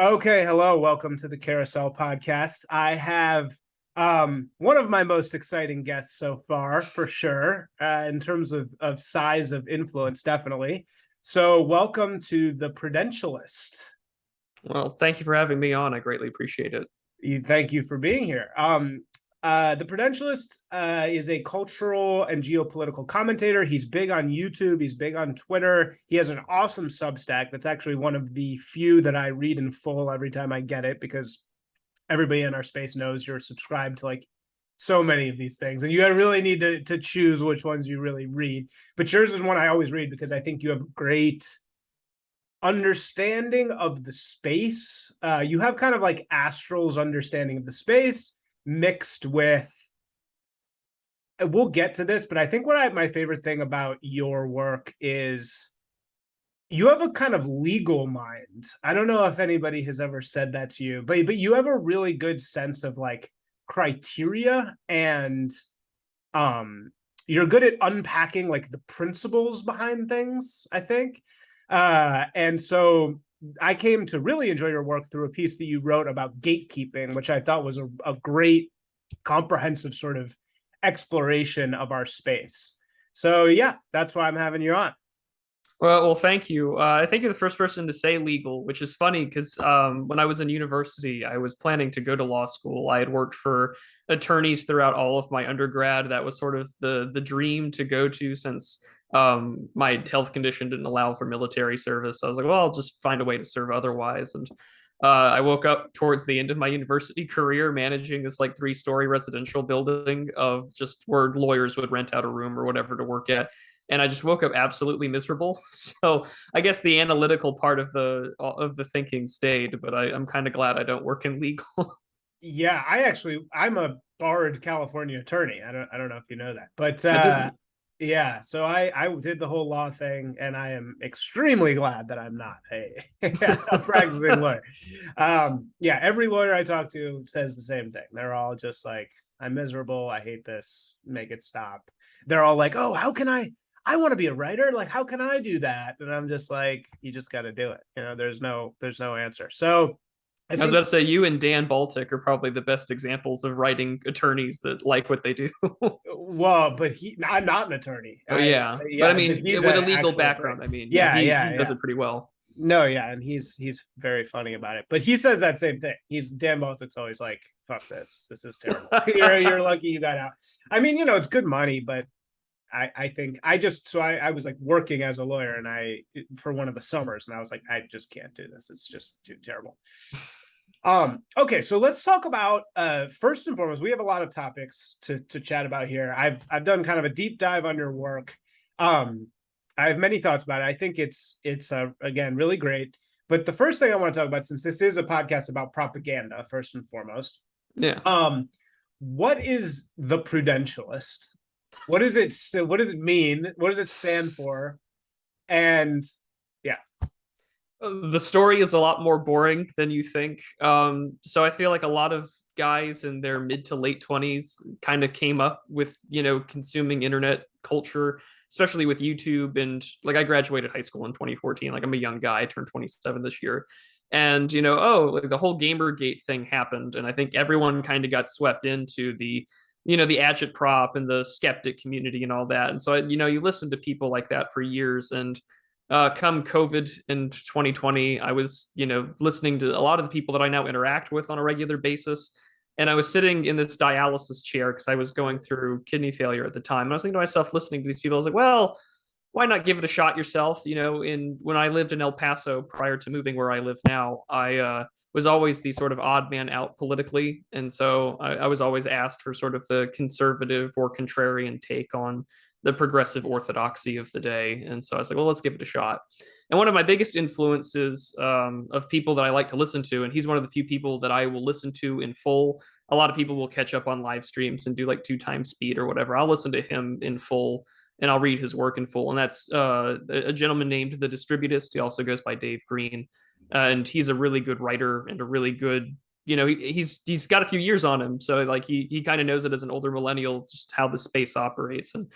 Okay, hello, welcome to the Carousel podcast. I have one of my most exciting guests so far, for sure, in terms of size of influence, definitely. So, welcome to the Prudentialist. Well, thank you for having me on. I greatly appreciate it. Thank you for being here. The Prudentialist is a cultural and geopolitical commentator. He's big on YouTube. He's big on Twitter. He has an awesome Substack. That's actually one of the few that I read in full every time I get it, because everybody in our space knows you're subscribed to like so many of these things, and you really need to choose which ones you really read. But yours is one I always read because I think you have great understanding of the space. You have kind of like Astral's understanding of the space mixed with, we'll get to this, but I think my favorite thing about your work is you have a kind of legal mind. I don't know if anybody has ever said that to you, but you have a really good sense of like criteria, and you're good at unpacking like the principles behind things, I think. And so I came to really enjoy your work through a piece that you wrote about gatekeeping, which I thought was a great comprehensive sort of exploration of our space. So yeah, that's why I'm having you on. Well, thank you. I think you're the first person to say legal, which is funny because when I was in university, I was planning to go to law school. I had worked for attorneys throughout all of my undergrad. That was sort of the dream to go to since my health condition didn't allow for military service. I was like, well, I'll just find a way to serve otherwise. And I woke up towards the end of my university career managing this like 3-story residential building of just where lawyers would rent out a room or whatever to work at, and I just woke up absolutely miserable. So I guess the analytical part of the thinking stayed, but I'm kind of glad I don't work in legal. Yeah, I'm a barred California attorney. I don't know if you know that, but I didn't. yeah, so I did the whole law thing, and I am extremely glad that I'm not a practicing lawyer. Yeah, every lawyer I talk to says the same thing. They're all just like, I'm miserable. I hate this. Make it stop. They're all like, oh, how can I want to be a writer. Like, how can I do that? And I'm just like, you just got to do it. There's no answer. So I I was think, about to say you and Dan Baltic are probably the best examples of writing attorneys that like what they do. well, but I'm not an attorney. Oh yeah, but I Yeah, but mean he's with a an legal actual attorney. background, I mean, Yeah, he yeah, does yeah. it pretty well. No, yeah, and he's very funny about it. But he says that same thing. He's Dan Baltic's always like, "Fuck this. This is terrible. You're lucky you got out." I mean, it's good money, but I think I was like working as a lawyer, and I for one of the summers, and I was like, I just can't do this. It's just too terrible. Okay, so let's talk about first and foremost, we have a lot of topics to chat about here. I've done kind of a deep dive on your work. I have many thoughts about it. I think it's again really great. But the first thing I want to talk about, since this is a podcast about propaganda, first and foremost, Yeah. what is the Prudentialist? What does it mean? What does it stand for? And yeah. The story is a lot more boring than you think. So I feel like a lot of guys in their mid to late 20s kind of came up with, consuming internet culture, especially with YouTube. And like I graduated high school in 2014. Like I'm a young guy, I turned 27 this year. And, like the whole Gamergate thing happened. And I think everyone kind of got swept into the agitprop and the skeptic community and all that. And so, you listen to people like that for years. And come COVID in 2020, I was, listening to a lot of the people that I now interact with on a regular basis. And I was sitting in this dialysis chair because I was going through kidney failure at the time. And I was thinking to myself, listening to these people, I was like, well, why not give it a shot yourself? When I lived in El Paso prior to moving where I live now, I was always the sort of odd man out politically. And so I was always asked for sort of the conservative or contrarian take on the progressive orthodoxy of the day. And so I was like, well, let's give it a shot. And one of my biggest influences of people that I like to listen to, and he's one of the few people that I will listen to in full. A lot of people will catch up on live streams and do like 2 times speed or whatever. I'll listen to him in full and I'll read his work in full. And that's a gentleman named The Distributist. He also goes by Dave Green. And he's a really good writer and a really good, he's got a few years on him. So like he kind of knows it as an older millennial, just how the space operates. And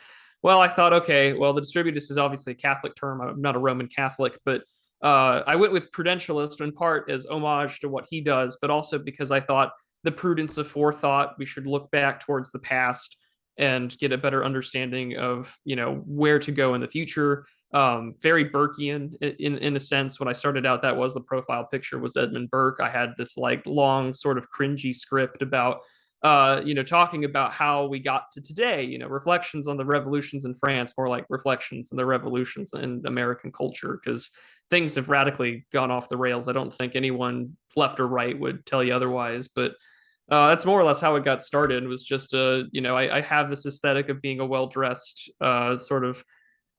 well, I thought, okay, well, the distributist is obviously a Catholic term. I'm not a Roman Catholic, but I went with Prudentialist in part as homage to what he does, but also because I thought the prudence of forethought, we should look back towards the past and get a better understanding of, where to go in the future. Very Burkean in a sense. When I started out, that was the profile picture was Edmund Burke. I had this like long sort of cringy script about talking about how we got to today, reflections on the revolutions in France, more like reflections on the revolutions in American culture, because things have radically gone off the rails. I don't think anyone left or right would tell you otherwise, but that's more or less how it got started. It was just I have this aesthetic of being a well-dressed sort of.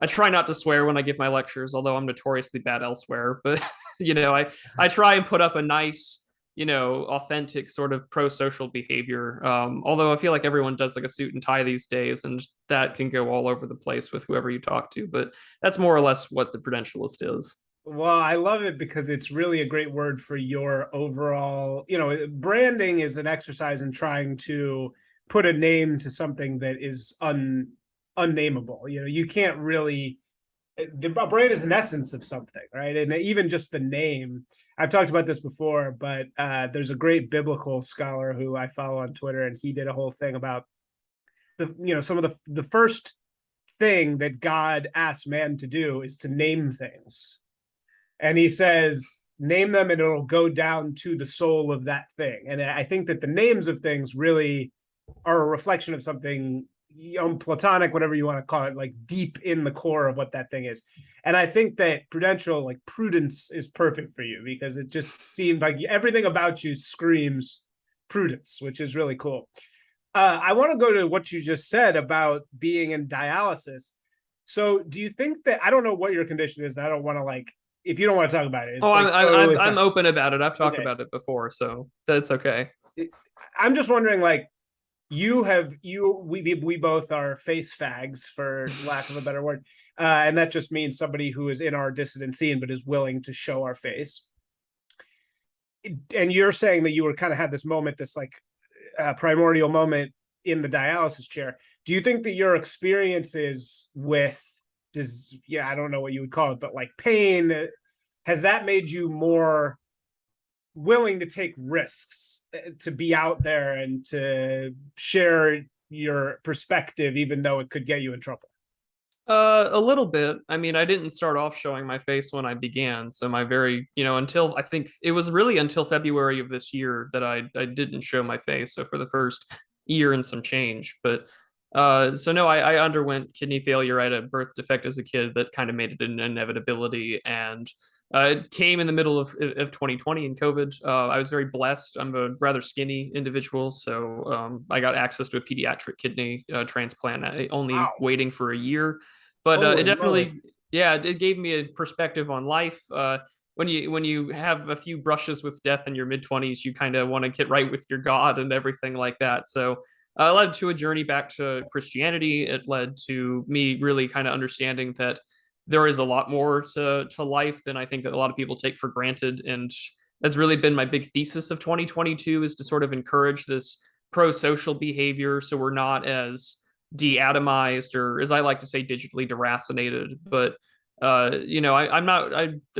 I try not to swear when I give my lectures, although I'm notoriously bad elsewhere. But I try and put up a nice, authentic sort of pro-social behavior. Although I feel like everyone does like a suit and tie these days, and that can go all over the place with whoever you talk to. But that's more or less what the Prudentialist is. Well, I love it because it's really a great word for your overall, branding is an exercise in trying to put a name to something that is unnameable. You can't really, the brand is an essence of something, right? And even just the name, I've talked about this before, but there's a great biblical scholar who I follow on Twitter, and he did a whole thing about some of the first thing that God asked man to do is to name things. And he says, name them and it'll go down to the soul of that thing. And I think that the names of things really are a reflection of something platonic, whatever you want to call it, like deep in the core of what that thing is. And I think that prudence is perfect for you because it just seemed like everything about you screams prudence, which is really cool. I want to go to what you just said about being in dialysis. So do you think that, I don't know what your condition is, and I don't want to if you don't want to talk about it. I'm open about it. I've talked about it before, so that's okay. I'm just wondering, we both are face fags, for lack of a better word, and that just means somebody who is in our dissident scene but is willing to show our face. And you're saying that you were kind of had this moment, this primordial moment in the dialysis chair. Do you think that your experiences with I don't know what you would call it, but pain, has that made you more willing to take risks, to be out there and to share your perspective, even though it could get you in trouble? A little bit. I mean, I didn't start off showing my face when I began. So my very, until I think it was really until February of this year that I didn't show my face. So for the first year and some change. But so no, I underwent kidney failure. I had a birth defect as a kid that kind of made it an inevitability. And it came in the middle of 2020 in COVID. I was very blessed. I'm a rather skinny individual, so I got access to a pediatric kidney transplant, only waiting for a year. But it definitely, it gave me a perspective on life. When you have a few brushes with death in your mid-20s, you kind of want to get right with your God and everything like that. So it led to a journey back to Christianity. It led to me really kind of understanding that there is a lot more to life than I think that a lot of people take for granted. And that's really been my big thesis of 2022, is to sort of encourage this pro-social behavior so we're not as de-atomized, or as I like to say, digitally deracinated. But I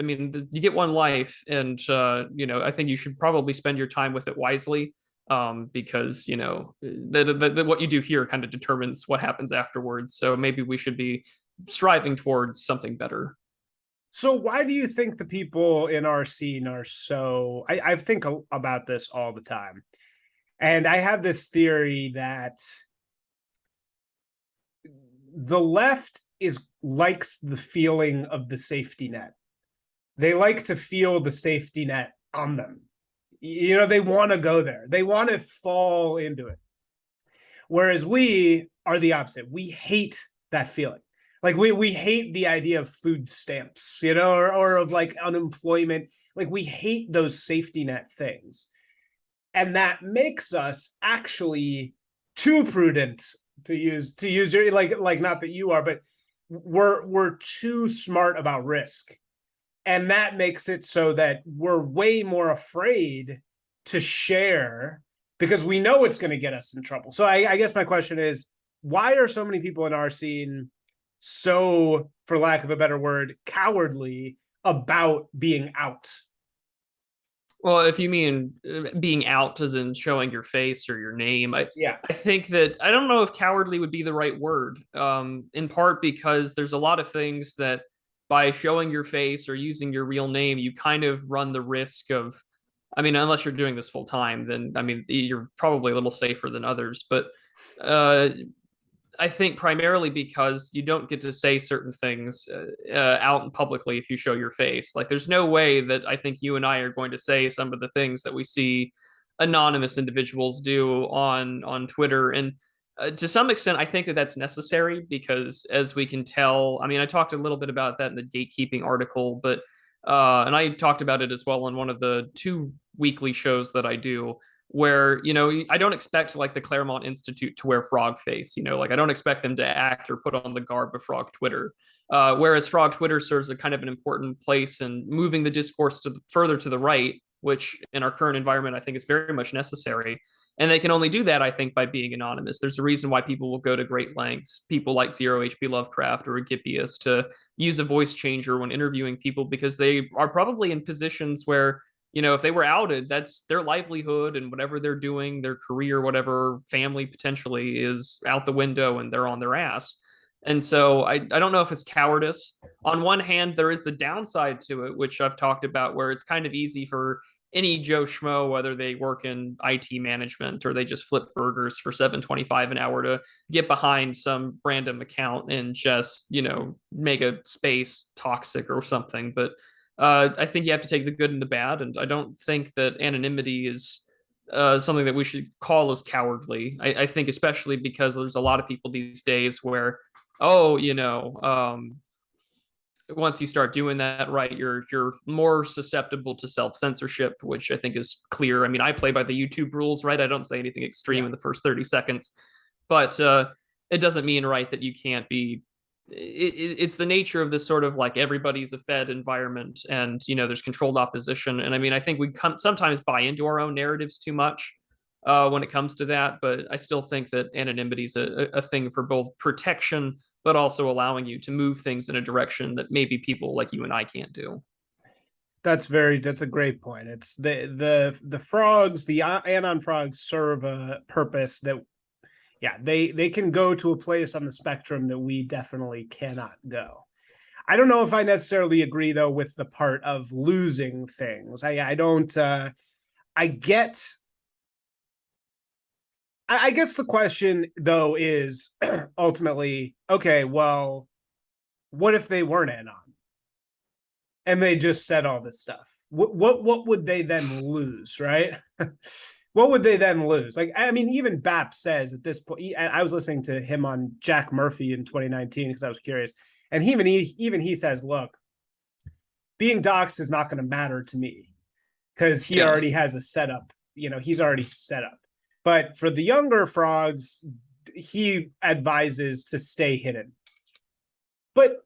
mean, you get one life, and I think you should probably spend your time with it wisely, because what you do here kind of determines what happens afterwards. So maybe we should be striving towards something better. So why do you think the people in our scene are so, I think about this all the time, and I have this theory that the left likes the feeling of the safety net. They like to feel the safety net on them. They want to go there. They want to fall into it. Whereas we are the opposite. We hate that feeling. We hate the idea of food stamps, or of unemployment. We hate those safety net things. And that makes us actually too prudent, to use your, not that you are, but we're too smart about risk. And that makes it so that we're way more afraid to share because we know it's going to get us in trouble. So I guess my question is, why are so many people in our scene so, for lack of a better word, cowardly about being out. Well, if you mean being out as in showing your face or your name, Yeah. I think that I don't know if cowardly would be the right word. In part because there's a lot of things that by showing your face or using your real name, you kind of run the risk of, I mean, unless you're doing this full time, then I mean, you're probably a little safer than others. But uh, I think primarily because you don't get to say certain things out publicly if you show your face. Like, there's no way that I think you and I are going to say some of the things that we see anonymous individuals do on Twitter. And to some extent, I think that that's necessary because, as we can tell, I mean, I talked a little bit about that in the gatekeeping article, but and I talked about it as well on one of the 2 weekly shows that I do, where, you know, I don't expect like the Claremont Institute to wear frog face, you know, like I don't expect them to act or put on the garb of frog Twitter. Whereas frog Twitter serves a kind of an important place in moving the discourse to further to the right, which in our current environment I think is very much necessary. And they can only do that, I think, by being anonymous. There's a reason why people will go to great lengths, people like Zero HP Lovecraft or Agippius, to use a voice changer when interviewing people, because they are probably in positions where, you know, if they were outed, that's their livelihood and whatever they're doing, their career, whatever, family potentially is out the window and they're on their ass. And so I don't know if it's cowardice. On one hand, there is the downside to it, which I've talked about, where it's kind of easy for any Joe Schmo, whether they work in IT management or they just flip burgers for $7.25 an hour, to get behind some random account and just, you know, make a space toxic or something. But I think you have to take the good and the bad, and I don't think that anonymity is something that we should call as cowardly. I think especially because there's a lot of people these days where, oh, you know, once you start doing that right, you're more susceptible to self-censorship, which I think is clear. I mean, I play by the YouTube rules, right? I don't say anything extreme in the first 30 seconds, but it doesn't mean, right, that you can't be. It's the nature of this sort of like everybody's a fed environment, and, you know, there's controlled opposition. And I mean, I think we sometimes buy into our own narratives too much when it comes to that, but I still think that anonymity is a thing for both protection, but also allowing you to move things in a direction that maybe people like you and I can't do. That's a great point. It's the frogs, the anon frogs serve a purpose that, yeah, they can go to a place on the spectrum that we definitely cannot go. I don't know if I necessarily agree though with the part of losing things. I don't I get I guess the question though is ultimately, okay, well, what if they weren't anon and they just said all this stuff? What would they then lose, right? What would they then lose? Like, I mean, even BAP says at this point, I was listening to him on Jack Murphy in 2019 because I was curious, and even he says, look, being doxxed is not going to matter to me because he already has a setup. You know, he's already set up. But for the younger frogs, he advises to stay hidden. But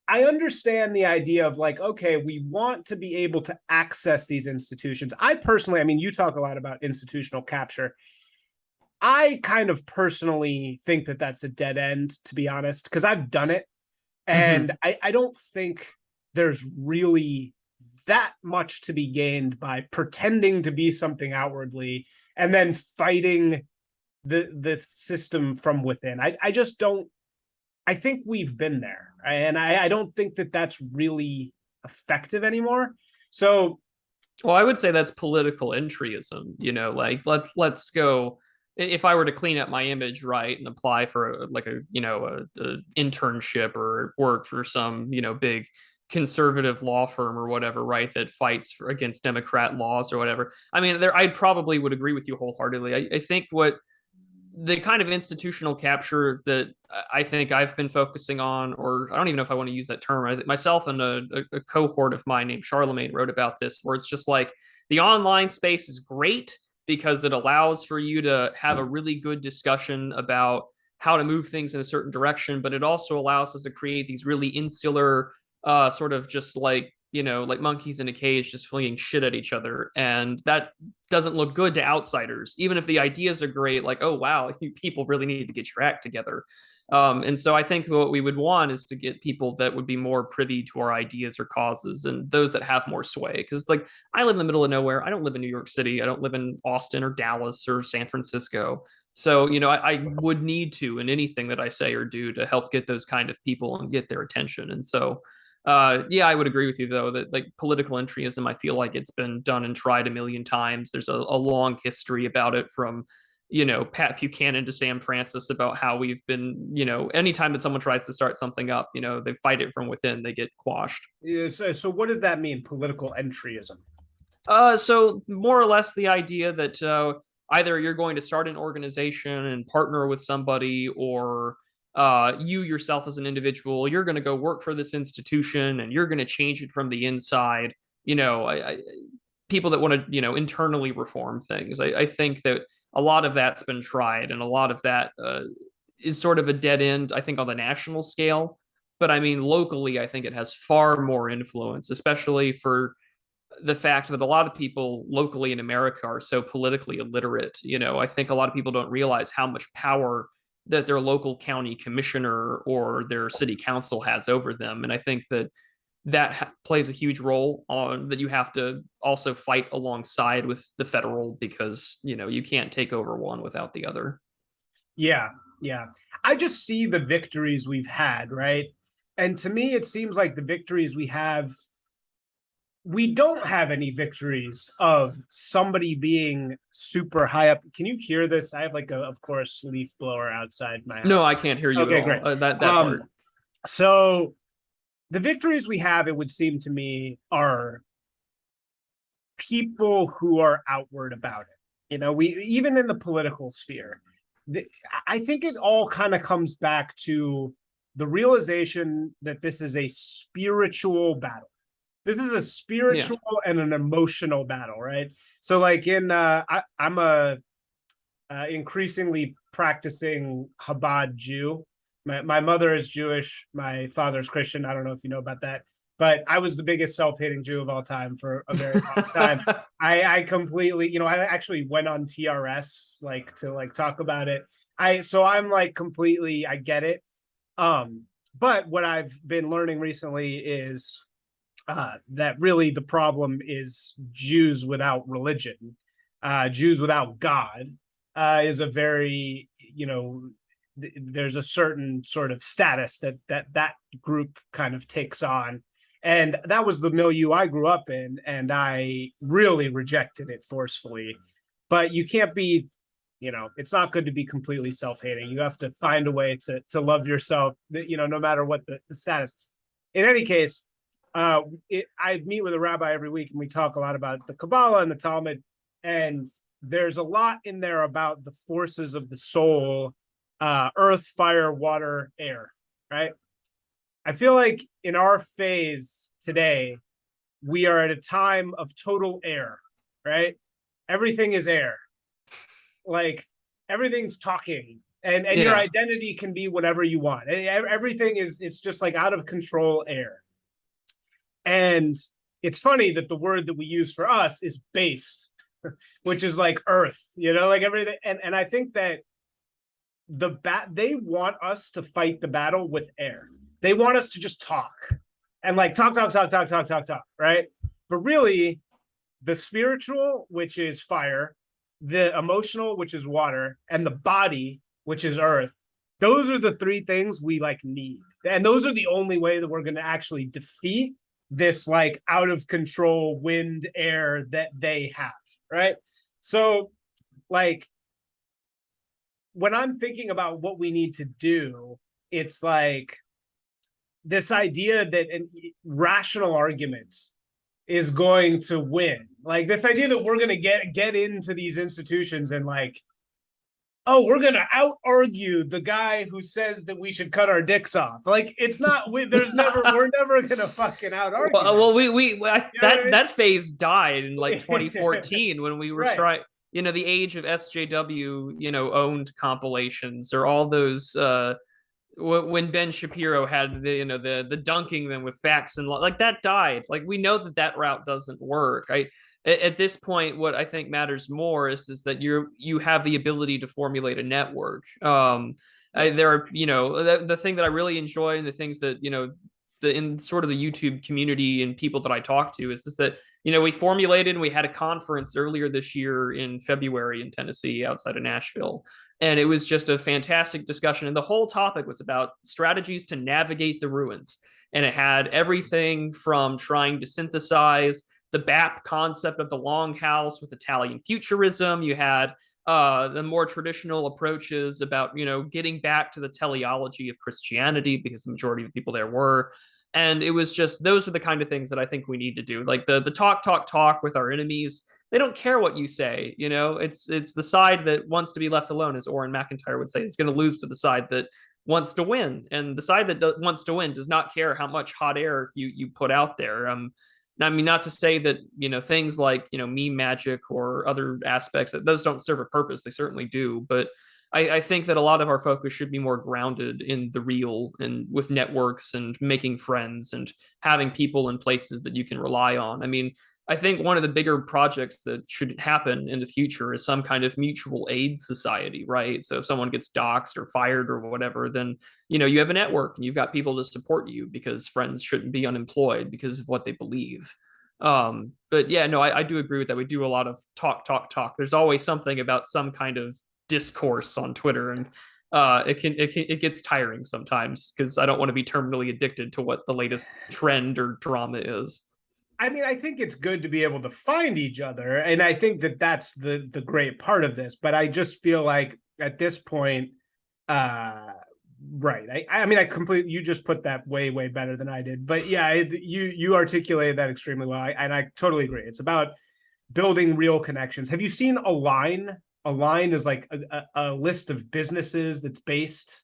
I understand the idea of like, okay, we want to be able to access these institutions. I personally, I mean, you talk a lot about institutional capture. I kind of personally think that that's a dead end, to be honest, because I've done it. And I don't think there's really that much to be gained by pretending to be something outwardly and then fighting the system from within. I just don't. I think we've been there, and I don't think that that's really effective anymore. So, well, I would say that's political entryism. You know, like let's go. If I were to clean up my image, right, and apply for a internship or work for some, you know, big conservative law firm or whatever, right, that fights against Democrat laws or whatever. I mean, I probably would agree with you wholeheartedly. I think what the kind of institutional capture that I think I've been focusing on, or I don't even know if I want to use that term. Myself and a cohort of mine named Charlemagne wrote about this, where it's just like the online space is great because it allows for you to have a really good discussion about how to move things in a certain direction, but it also allows us to create these really insular sort of just like, like monkeys in a cage just flinging shit at each other. And that doesn't look good to outsiders, even if the ideas are great, like, oh, wow, you people really need to get your act together. And so I think what we would want is to get people that would be more privy to our ideas or causes, and those that have more sway. Because it's like, I live in the middle of nowhere. I don't live in New York City. I don't live in Austin or Dallas or San Francisco. So, I would need to, in anything that I say or do, to help get those kind of people and get their attention. And so, yeah, I would agree with you, though, that like political entryism, I feel like it's been done and tried a million times. There's a long history about it, from Pat Buchanan to Sam Francis, about how we've been, anytime that someone tries to start something up, they fight it from within, they get quashed. Yeah, so what does that mean, political entryism? So more or less the idea that either you're going to start an organization and partner with somebody, or you yourself as an individual, you're going to go work for this institution and you're going to change it from the inside. People that want to, internally reform things. I think that a lot of that's been tried, and a lot of that is sort of a dead end, I think, on the national scale. But I mean, locally, I think it has far more influence, especially for the fact that a lot of people locally in America are so politically illiterate. I think a lot of people don't realize how much power that their local county commissioner or their city council has over them. And I think that plays a huge role on that. You have to also fight alongside with the federal, because you can't take over one without the other. Yeah, I just see the victories we've had, right? And to me, it seems like the victories we don't have any victories of somebody being super high up. Can you hear this? I have of course, leaf blower outside my house. No, I can't hear you. Okay, great. That part. So the victories we have, it would seem to me, are people who are outward about it. We, even in the political sphere, I think it all kind of comes back to the realization that this is a spiritual battle. This is a spiritual and an emotional battle, right? So I'm a increasingly practicing Chabad Jew. My mother is Jewish. My father is Christian. I don't know if you know about that, but I was the biggest self-hating Jew of all time for a very long time. I completely, I actually went on TRS to talk about it. I'm completely, I get it. But what I've been learning recently is that really the problem is Jews without religion, Jews without God, is a very, there's a certain sort of status that group kind of takes on. And that was the milieu I grew up in, and I really rejected it forcefully. But you can't be, it's not good to be completely self-hating. You have to find a way to love yourself, no matter what the status. In any case, I meet with a rabbi every week, and we talk a lot about the Kabbalah and the Talmud, and there's a lot in there about the forces of the soul, earth, fire, water, air, right? I feel like in our phase today, we are at a time of total air, right? Everything is air. Everything's talking, and your identity can be whatever you want. Everything it's just out of control air. And it's funny that the word that we use for us is based, which is earth, everything. And I think that they want us to fight the battle with air. They want us to just talk and talk, right? But really, the spiritual, which is fire, the emotional, which is water, and the body, which is earth, those are the three things we need. And those are the only way that we're going to actually defeat this out of control wind air that they have, right? So when I'm thinking about what we need to do, it's this idea that a rational argument is going to win. This idea that we're going to get into these institutions and we're going to out-argue the guy who says that we should cut our dicks off. It's not, we're never going to fucking out-argue. Well, that phase died in 2014 when we were trying, the age of SJW, owned compilations, or all those when Ben Shapiro had the dunking them with facts and like that died. Like we know that route doesn't work. At this point, what I think matters more is that you have the ability to formulate a network. There are the thing that I really enjoy and the things that in sort of the YouTube community and people that I talk to is just that we formulated and we had a conference earlier this year in February in Tennessee outside of Nashville. And it was just a fantastic discussion. And the whole topic was about strategies to navigate the ruins. And it had everything from trying to synthesize the BAP concept of the longhouse with Italian futurism. You had the more traditional approaches about, getting back to the teleology of Christianity because the majority of the people there were. And it was just, those are the kind of things that I think we need to do. Like the talk with our enemies. They don't care what you say. It's the side that wants to be left alone, as Orrin McIntyre would say, is going to lose to the side that wants to win. And the side that wants to win does not care how much hot air you put out there. I mean, not to say that, things like, meme magic or other aspects, that those don't serve a purpose. They certainly do. But I think that a lot of our focus should be more grounded in the real and with networks and making friends and having people in places that you can rely on. I mean, I think one of the bigger projects that should happen in the future is some kind of mutual aid society, right? So if someone gets doxxed or fired or whatever, then you have a network and you've got people to support you because friends shouldn't be unemployed because of what they believe. But yeah, no, I do agree with that. We do a lot of talk. There's always something about some kind of discourse on Twitter, and it gets tiring sometimes because I don't want to be terminally addicted to what the latest trend or drama is. I mean, I think it's good to be able to find each other, and I think that that's the great part of this. But I just feel like at this point, right? I mean, I completely. You just put that way better than I did. But yeah, you articulated that extremely well, and I totally agree. It's about building real connections. Have you seen Align? Align is like a list of businesses that's based.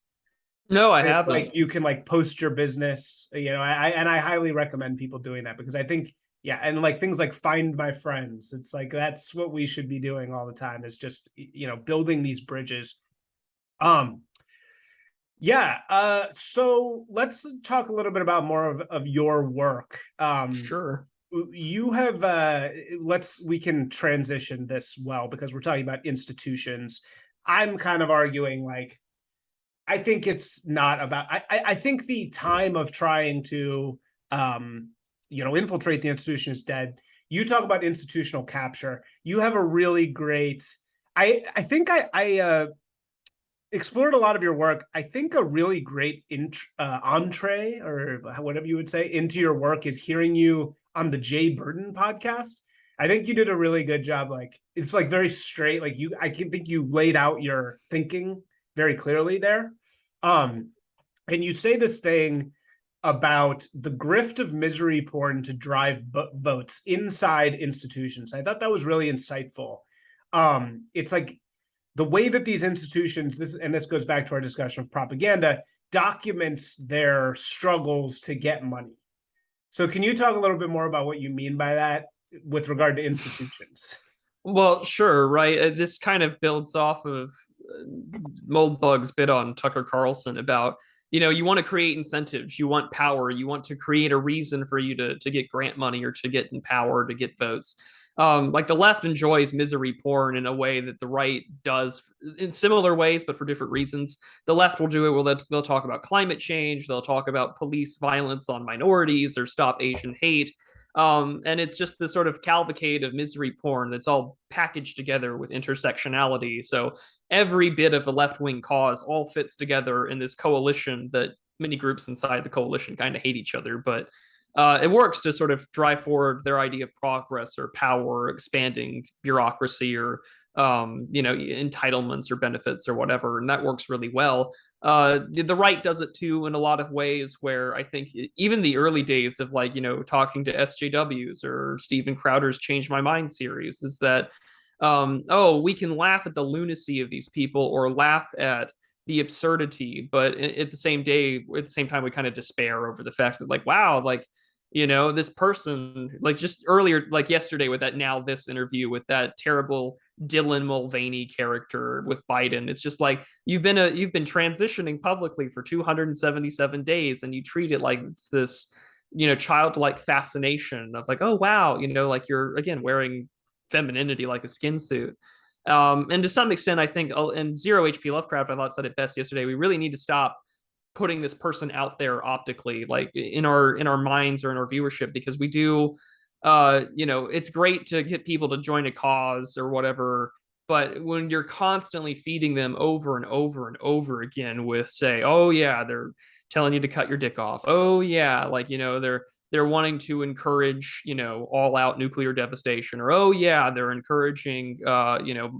No, I It's haven't. like you can like post your business. I highly recommend people doing that because I think. Yeah, and like things like Find My Friends, it's like that's what we should be doing all the time, is just building these bridges. Yeah, so let's talk a little bit about more of your work. Sure. You have we can transition this well because we're talking about institutions. I'm kind of arguing like I think it's not about I think the time of trying to infiltrate the institution is dead. You talk about institutional capture. You have a really great. I think I explored a lot of your work. I think a really great entree or whatever you would say into your work is hearing you on the Jay Burden podcast. I think you did a really good job. Like it's like very straight. Like I think you laid out your thinking very clearly there. And you say this thing about the grift of misery porn to drive votes inside institutions. I thought that was really insightful. It's like the way that these institutions, this goes back to our discussion of propaganda, documents their struggles to get money. So can you talk a little bit more about what you mean by that with regard to institutions? Well, sure, right. This kind of builds off of Moldbug's bit on Tucker Carlson about you want to create incentives, you want power, you want to create a reason for you to get grant money or to get in power, to get votes. Like the left enjoys misery porn in a way that the right does in similar ways, but for different reasons. The left will do it. Well, they'll talk about climate change. They'll talk about police violence on minorities or stop Asian hate. And it's just the sort of cavalcade of misery porn that's all packaged together with intersectionality. So every bit of a left-wing cause all fits together in this coalition that many groups inside the coalition kind of hate each other, but it works to sort of drive forward their idea of progress or power, or expanding bureaucracy or entitlements or benefits or whatever, and that works really well. The right does it too in a lot of ways, where I think even the early days of talking to SJWs or Steven Crowder's Change My Mind series is that we can laugh at the lunacy of these people or laugh at the absurdity, but at the same time we kind of despair over the fact that wow, This person, like just earlier, like yesterday with that Now This interview with that terrible Dylan Mulvaney character with Biden. It's just like you've been transitioning publicly for 277 days and you treat it like it's this, childlike fascination of like, oh wow, like you're again wearing femininity like a skin suit. And to some extent, I think, and Zero HP Lovecraft, I thought said it best yesterday. We really need to stop putting this person out there optically, like in our minds or in our viewership, because we do, it's great to get people to join a cause or whatever, but when you're constantly feeding them over and over and over again with, say, oh yeah, they're telling you to cut your dick off, oh yeah, like they're wanting to encourage all out nuclear devastation, or oh yeah, they're encouraging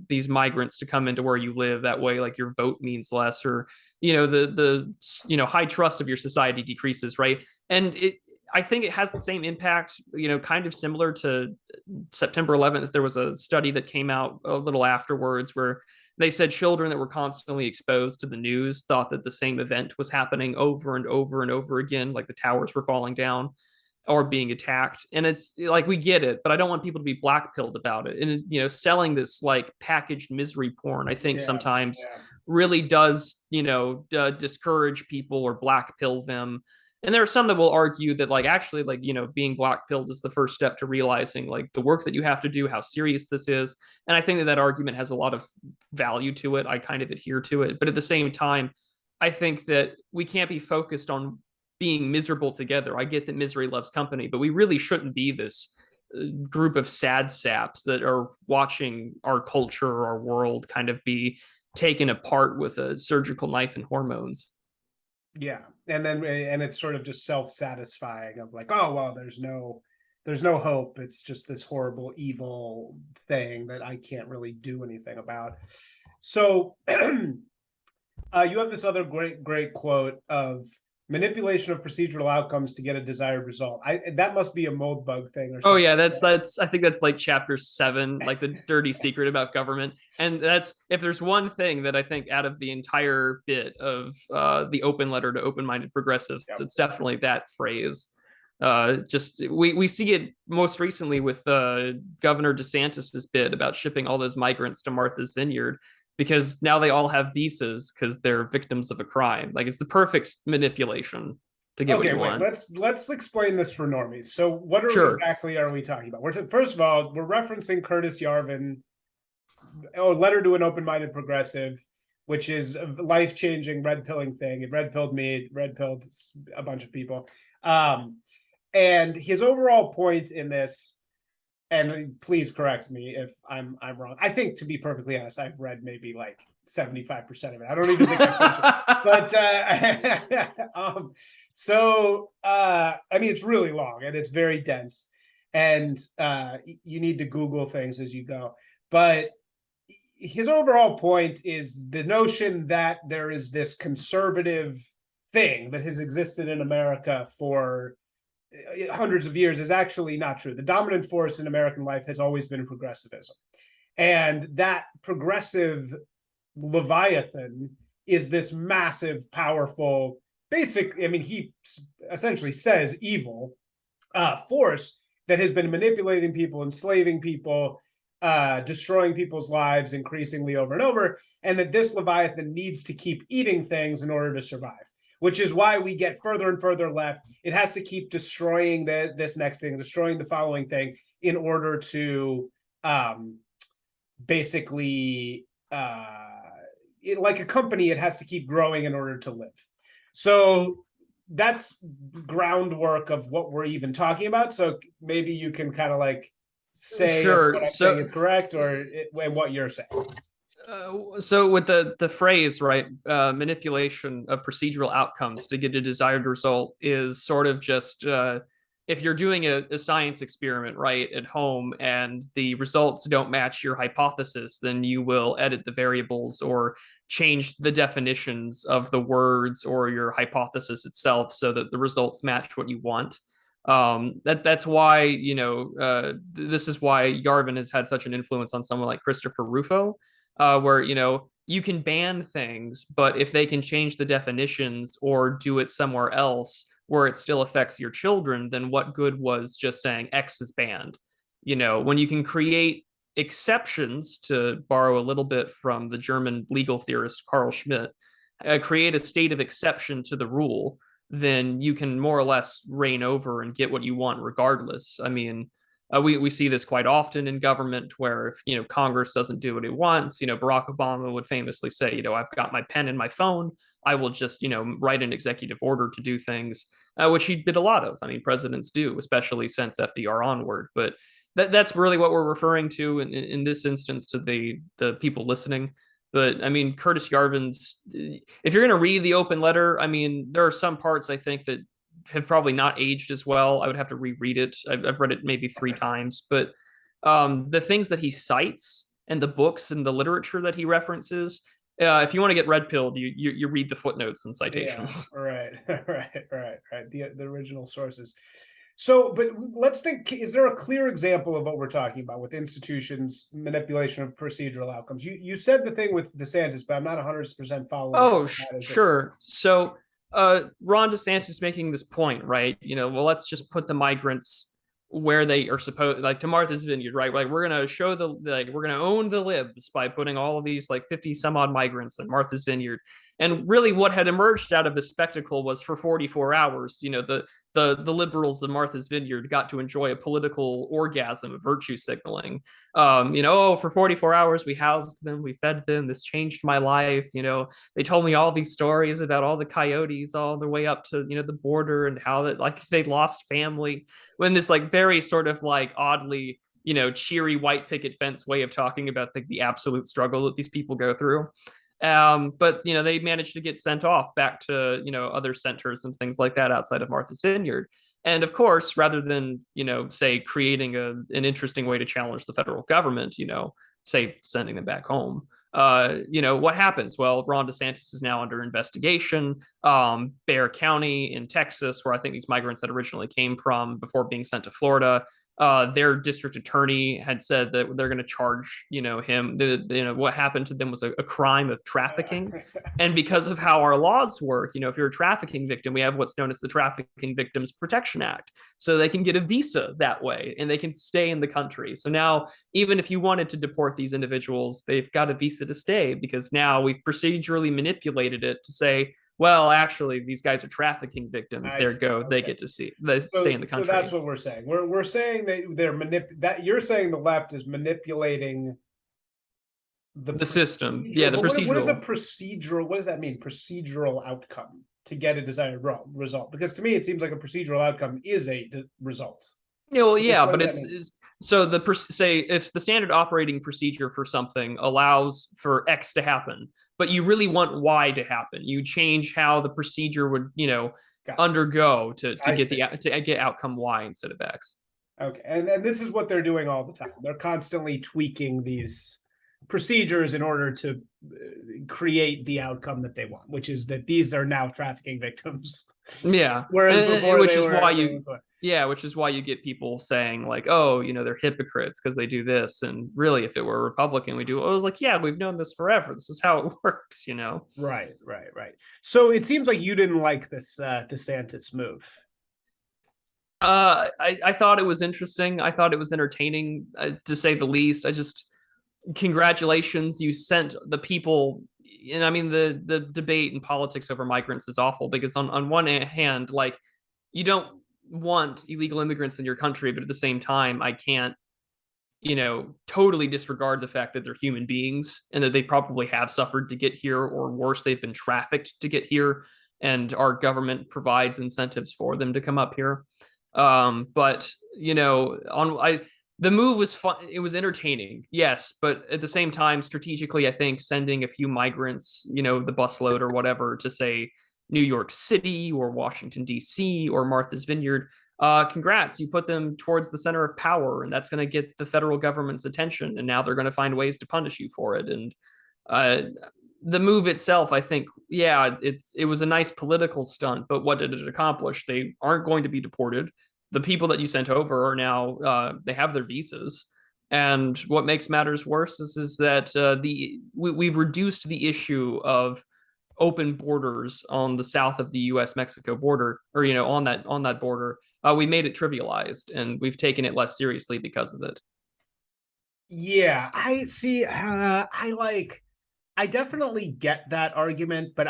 these migrants to come into where you live, that way like your vote means less, or the high trust of your society decreases, right? And I think it has the same impact, kind of similar to September 11th. There was a study that came out a little afterwards where they said children that were constantly exposed to the news thought that the same event was happening over and over and over again, like the towers were falling down or being attacked. And it's like, we get it, but I don't want people to be black pilled about it. And selling this like packaged misery porn, I think sometimes really does discourage people or black pill them. And there are some that will argue that like actually like being black pilled is the first step to realizing like the work that you have to do, how serious this is. And I think that argument has a lot of value to it. I kind of adhere to it, but at the same time, I think that we can't be focused on being miserable together. I get that misery loves company, but we really shouldn't be this group of sad saps that are watching our culture or our world kind of be taken apart with a surgical knife and hormones. Yeah. And it's sort of just self-satisfying of like, oh well, there's no hope. It's just this horrible, evil thing that I can't really do anything about. So you have this other great quote of manipulation of procedural outcomes to get a desired result. That must be a mold bug thing or something. Oh yeah, that's I think that's like chapter 7, like the dirty secret about government. And that's, if there's one thing that I think out of the entire bit of the open letter to open-minded progressives, it's definitely that phrase. Just we see it most recently with Governor DeSantis's bit about shipping all those migrants to Martha's Vineyard, because now they all have visas because they're victims of a crime. Like it's the perfect manipulation to get what you want. Let's explain this for normies. So what exactly are we talking about? First of all, we're referencing Curtis Yarvin, Letter to an Open-Minded Progressive, which is a life-changing red-pilling thing. It red-pilled me, red-pilled a bunch of people. And his overall point in this, and please correct me if I'm wrong. I think, to be perfectly honest, I've read maybe like 75% of it. I don't even think I finished it. But I mean, it's really long and it's very dense, and you need to Google things as you go. But his overall point is the notion that there is this conservative thing that has existed in America for hundreds of years is actually not true. The dominant force in American life has always been progressivism. And that progressive Leviathan is this massive, powerful, he essentially says evil force that has been manipulating people, enslaving people, destroying people's lives increasingly over and over, and that this Leviathan needs to keep eating things in order to survive. Which is why we get further and further left. It has to keep destroying this next thing, destroying the following thing, in order to basically, like a company, it has to keep growing in order to live. So that's groundwork of what we're even talking about. So maybe you can kind of like say what I'm saying is correct, or what you're saying. So with the phrase, right, manipulation of procedural outcomes to get a desired result is sort of just if you're doing a science experiment, right, at home, and the results don't match your hypothesis, then you will edit the variables or change the definitions of the words or your hypothesis itself so that the results match what you want. That's why this is why Yarvin has had such an influence on someone like Christopher Rufo. Where you can ban things, but if they can change the definitions or do it somewhere else, where it still affects your children, then what good was just saying X is banned? When you can create exceptions, to borrow a little bit from the German legal theorist Carl Schmitt, create a state of exception to the rule, then you can more or less reign over and get what you want regardless. I mean, we see this quite often in government, where if Congress doesn't do what it wants, Barack Obama would famously say, I've got my pen and my phone, I will just write an executive order to do things, which he did a lot of. I mean, presidents do, especially since FDR onward. But that's really what we're referring to in this instance, to the people listening. But I mean, Curtis Yarvin's, if you're going to read the open letter, I mean, there are some parts I think that have probably not aged as well. I would have to reread it. I've read it maybe 3 times, but the things that he cites and the books and the literature that he references, if you want to get red pilled, you read the footnotes and citations. Yeah, right. The original sources. So, but let's think, is there a clear example of what we're talking about with institutions, manipulation of procedural outcomes? You said the thing with DeSantis, but I'm not 100% following. Oh, sure. So Ron DeSantis making this point, right? Well, let's just put the migrants where they are supposed, like to Martha's Vineyard, right? Like we're gonna we're gonna own the libs by putting all of these like 50 some odd migrants in Martha's Vineyard. And really, what had emerged out of this spectacle was, for 44 hours, the liberals in Martha's Vineyard got to enjoy a political orgasm of virtue signaling. For 44 hours we housed them, we fed them, this changed my life. They told me all these stories about all the coyotes all the way up to the border, and how that like they lost family. When this like very sort of like oddly cheery white picket fence way of talking about the absolute struggle that these people go through. But they managed to get sent off back to other centers and things like that outside of Martha's Vineyard. And of course, rather than say creating an interesting way to challenge the federal government, say sending them back home, what happens? Well, Ron DeSantis is now under investigation. Bexar County in Texas, where I think these migrants had originally came from before being sent to Florida, their district attorney had said that they're going to charge him. What happened to them was a crime of trafficking. And because of how our laws work, if you're a trafficking victim, we have what's known as the Trafficking Victims Protection Act, so they can get a visa that way and they can stay in the country. So now, even if you wanted to deport these individuals, they've got a visa to stay, because now we've procedurally manipulated it to say, well, actually, these guys are trafficking victims. They get to stay in the country. So that's what we're saying. We're saying that that you're saying the left is manipulating the system. Yeah, the procedural. What is a procedural? What does that mean? Procedural outcome to get a desired result? Because to me, it seems like a procedural outcome is a result. Yeah, well, yeah, but it's so say if the standard operating procedure for something allows for X to happen, but you really want Y to happen, you change how the procedure would undergo to get outcome Y instead of X. Okay, and this is what they're doing all the time. They're constantly tweaking these procedures in order to create the outcome that they want, which is that these are now trafficking victims. Yeah, which is why you get people saying like, oh, they're hypocrites because they do this, and really, if it were a Republican, I was like, yeah, we've known this forever. This is how it works, Right. So it seems like you didn't like this DeSantis move. I thought it was interesting. I thought it was entertaining, to say the least. Congratulations, you sent the people. And I mean, the debate in politics over migrants is awful, because on one hand, like, you don't want illegal immigrants in your country, but at the same time, I can't totally disregard the fact that they're human beings and that they probably have suffered to get here, or worse, they've been trafficked to get here, and our government provides incentives for them to come up here. But the move was fun. It was entertaining, yes, but at the same time, strategically, I think sending a few migrants, the busload or whatever, to say New York City or Washington, D.C. or Martha's Vineyard, congrats, you put them towards the center of power, and that's going to get the federal government's attention, and now they're going to find ways to punish you for it. And the move itself, I think, yeah, it was a nice political stunt, but what did it accomplish? They aren't going to be deported. The people that you sent over are now, they have their visas. And what makes matters worse is that we've reduced the issue of open borders on the south of the U.S. Mexico border, or on that border, we made it trivialized, and we've taken it less seriously because of it. Yeah, I see. I definitely get that argument, but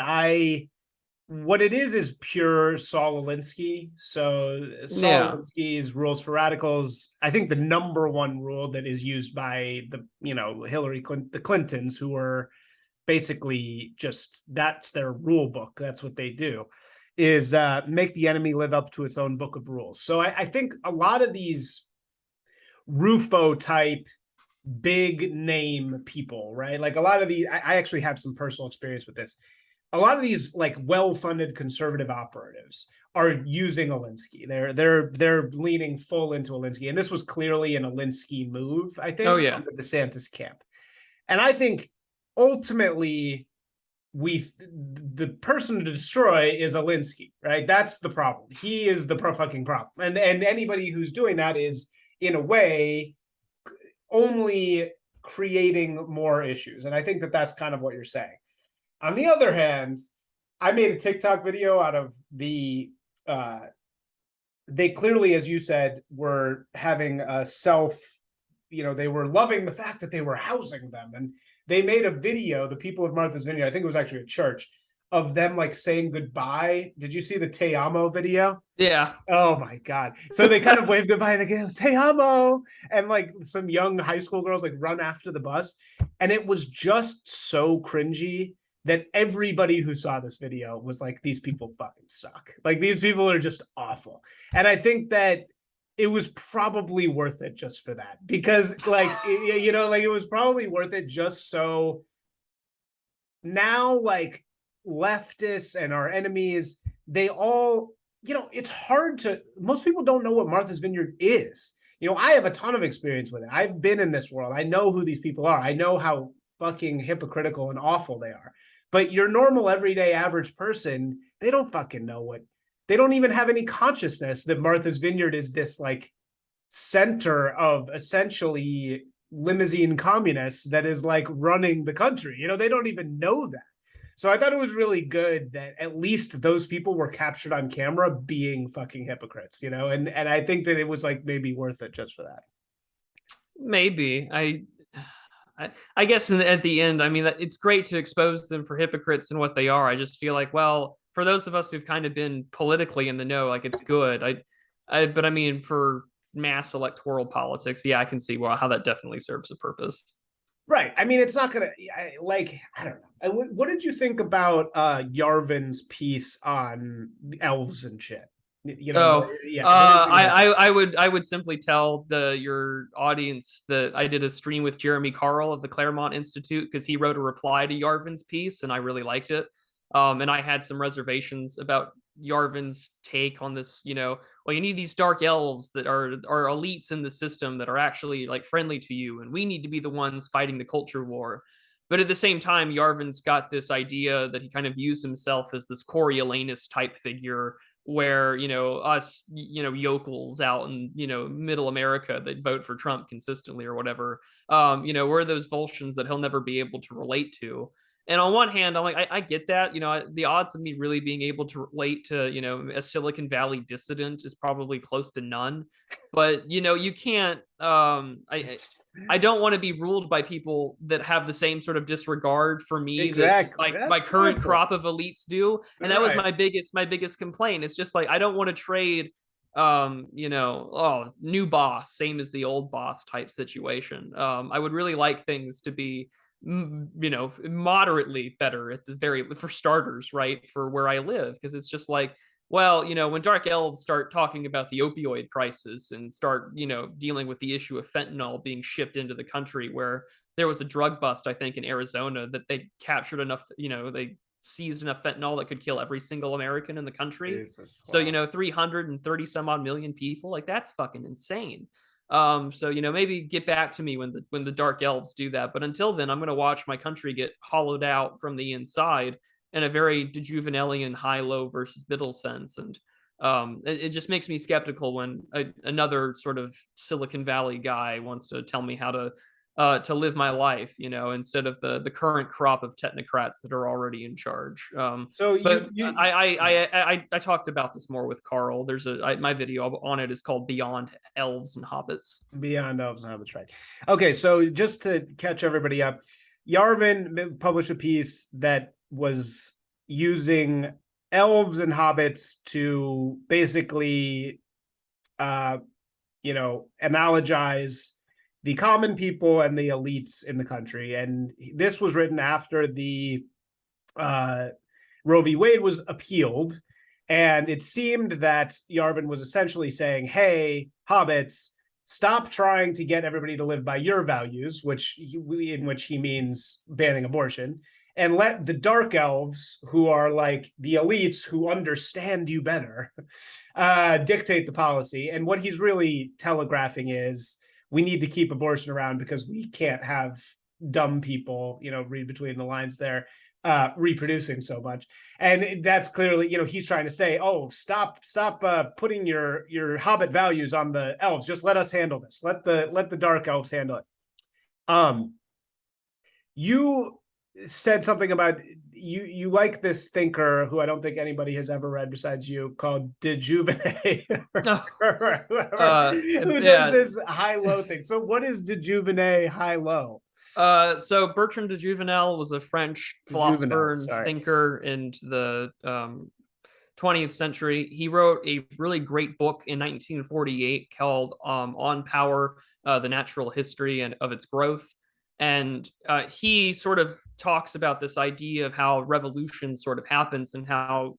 what it is pure Saul Alinsky. So Saul Yeah. Alinsky's rules for radicals. I think the number one rule that is used by Hillary Clinton, the Clintons, who are basically just that's their rule book. That's what they do, is make the enemy live up to its own book of rules. So I think a lot of these Rufo type big name people, right? Like a lot of the, I actually have some personal experience with this. A lot of these like well-funded conservative operatives are using Alinsky. They're leaning full into Alinsky, and this was clearly an Alinsky move, I Oh think, yeah. from the DeSantis camp. And I think ultimately the person to destroy is Alinsky, right? That's the problem. He is the fucking problem, and anybody who's doing that is in a way only creating more issues. And I think that that's kind of what you're saying. On the other hand, I made a TikTok video out of they clearly, as you said, were having a they were loving the fact that they were housing them. And they made a video, the people of Martha's Vineyard, I think it was actually a church, of them like saying goodbye. Did you see the Te Amo video? Yeah. Oh my God. So they kind of wave goodbye and they go, Te amo. And like some young high school girls like run after the bus. And it was just so cringy that everybody who saw this video was like, these people fucking suck. Like these people are just awful. And I think that it was probably worth it just for that, because like, it was probably worth it just so now like leftists and our enemies, they all, it's hard to, most people don't know what Martha's Vineyard is. I have a ton of experience with it. I've been in this world. I know who these people are. I know how fucking hypocritical and awful they are. But your normal, everyday, average person, they don't fucking know they don't even have any consciousness that Martha's Vineyard is this like center of essentially limousine communists that is like running the country. They don't even know that. So I thought it was really good that at least those people were captured on camera being fucking hypocrites, and I think that it was like maybe worth it just for that. Maybe. I guess at the end, I mean, it's great to expose them for hypocrites and what they are. I just feel like, well, for those of us who've kind of been politically in the know, like it's good. But I mean, for mass electoral politics, yeah, I can see how that definitely serves a purpose. Right. I mean, it's not gonna I don't know. What did you think about Yarvin's piece on elves and shit? Yeah. I would simply tell your audience that I did a stream with Jeremy Carl of the Claremont Institute because he wrote a reply to Yarvin's piece and I really liked it. And I had some reservations about Yarvin's take on this. Well, you need these dark elves that are elites in the system that are actually like friendly to you, and we need to be the ones fighting the culture war. But at the same time, Yarvin's got this idea that he kind of views himself as this Coriolanus type figure where us yokels out in middle America that vote for Trump consistently or whatever, we're those Volscians that he'll never be able to relate to. And on one hand, I'm like, I get that. The odds of me really being able to relate to a Silicon Valley dissident is probably close to none. But you can't. I don't want to be ruled by people that have the same sort of disregard for me exactly. that my current crop of elites do. And that was my biggest complaint. It's just like I don't want to trade new boss, same as the old boss type situation. I would really like things to be moderately better at the very, for starters, right, for where I live, because it's just like, well, when dark elves start talking about the opioid crisis and start dealing with the issue of fentanyl being shipped into the country, where there was a drug bust, I think, in Arizona that they captured enough, they seized enough fentanyl that could kill every single American in the country. Jesus, wow. So 330 some odd million people, like that's fucking insane. So maybe get back to me when the dark elves do that. But until then, I'm going to watch my country get hollowed out from the inside in a very dejuvenalian high-low versus middle sense. And it just makes me skeptical when another sort of Silicon Valley guy wants to tell me how to to live my life, instead of the current crop of technocrats that are already in charge. So But I talked about this more with Carl. My video on it is called Beyond Elves and Hobbits. Beyond Elves and Hobbits, right? Okay, so just to catch everybody up, Yarvin published a piece that was using elves and hobbits to basically, analogize the common people and the elites in the country. And this was written after the Roe v. Wade was appealed. And it seemed that Yarvin was essentially saying, hey, hobbits, stop trying to get everybody to live by your values, in which he means banning abortion, and let the dark elves, who are like the elites who understand you better, dictate the policy. And what he's really telegraphing is we need to keep abortion around because we can't have dumb people, read between the lines there, reproducing so much. And that's clearly, he's trying to say, oh, stop putting your hobbit values on the elves. Just let us handle this. Let the dark elves handle it. You said something about you like this thinker who I don't think anybody has ever read besides you, called DeJuvenet, who does this high-low thing. So what is DeJuvenet high-low? So Bertrand de Juvenel was a French philosopher and thinker in the 20th century. He wrote a really great book in 1948 called On Power, The Natural History and of Its Growth. And he sort of talks about this idea of how revolution sort of happens and how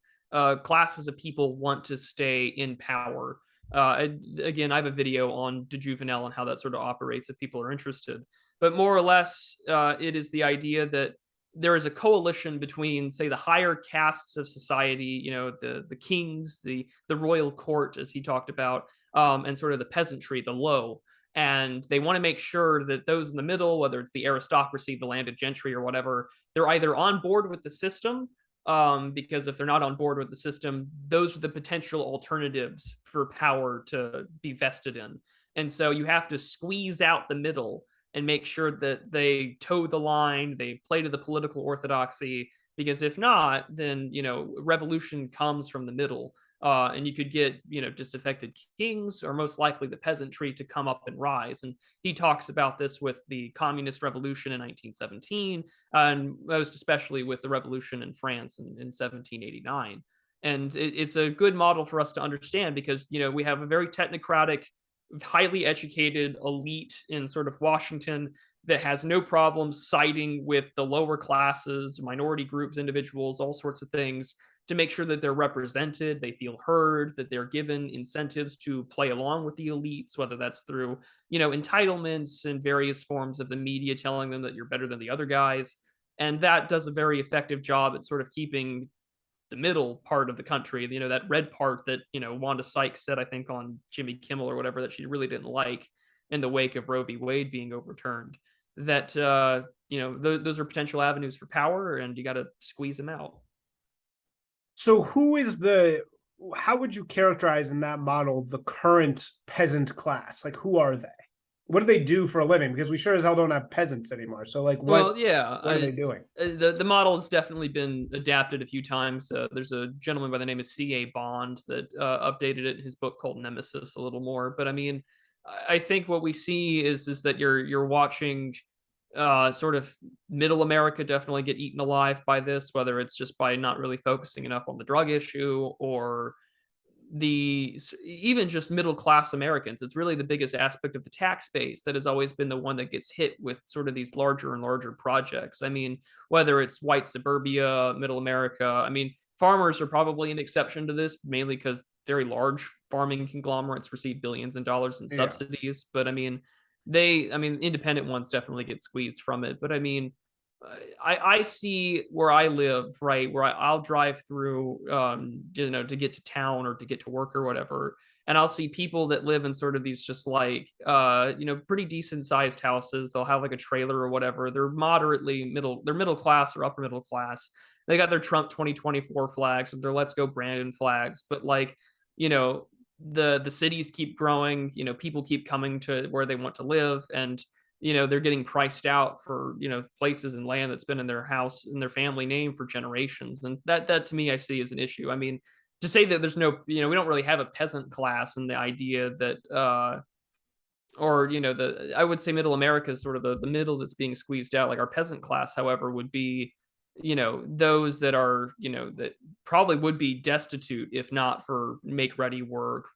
classes of people want to stay in power. Again, I have a video on de Juvenel and how that sort of operates if people are interested. But more or less, it is the idea that there is a coalition between, say, the higher castes of society, the kings, the royal court, as he talked about, and sort of the peasantry, the low. And they want to make sure that those in the middle, whether it's the aristocracy, the landed gentry, or whatever, they're either on board with the system, because if they're not on board with the system, those are the potential alternatives for power to be vested in. And so you have to squeeze out the middle and make sure that they toe the line, they play to the political orthodoxy, because if not, then, revolution comes from the middle. And you could get, disaffected kings, or most likely the peasantry, to come up and rise. And he talks about this with the communist revolution in 1917, and most especially with the revolution in France in 1789. And it's a good model for us to understand because, we have a very technocratic, highly educated elite in sort of Washington that has no problem siding with the lower classes, minority groups, individuals, all sorts of things, to make sure that they're represented, they feel heard, that they're given incentives to play along with the elites, whether that's through, entitlements and various forms of the media telling them that you're better than the other guys. And that does a very effective job at sort of keeping the middle part of the country, that red part that, Wanda Sykes said, I think on Jimmy Kimmel or whatever, that she really didn't like in the wake of Roe v. Wade being overturned, that, those are potential avenues for power, and you got to squeeze them out. So how would you characterize in that model the current peasant class? Like, who are they? What do they do for a living? Because we sure as hell don't have peasants anymore. So what are they doing? The model has definitely been adapted a few times. There's a gentleman by the name of C.A. Bond that updated it in his book called Nemesis a little more. But I mean, I think what we see is that you're watching sort of middle America definitely get eaten alive by this, whether it's just by not really focusing enough on the drug issue, or even just middle class Americans. It's really the biggest aspect of the tax base that has always been the one that gets hit with sort of these larger and larger projects. I mean, whether it's white suburbia, middle America, I mean, farmers are probably an exception to this, mainly because very large farming conglomerates receive billions of dollars in subsidies. But I mean, independent ones definitely get squeezed from it. But I mean, I see where I live, right, where I'll drive through, to get to town or to get to work or whatever, and I'll see people that live in sort of these just like, pretty decent sized houses. They'll have like a trailer or whatever. They're middle class or upper middle class. They got their Trump 2024 flags or their Let's Go Brandon flags, but like, the cities keep growing. People keep coming to where they want to live, and they're getting priced out for, places and land that's been in their house and their family name for generations. And that to me, I see as an issue. I mean, to say that there's no, we don't really have a peasant class, and the idea that, or I would say middle America is sort of the middle that's being squeezed out. Like our peasant class, however, would be those that are that probably would be destitute if not for make ready work,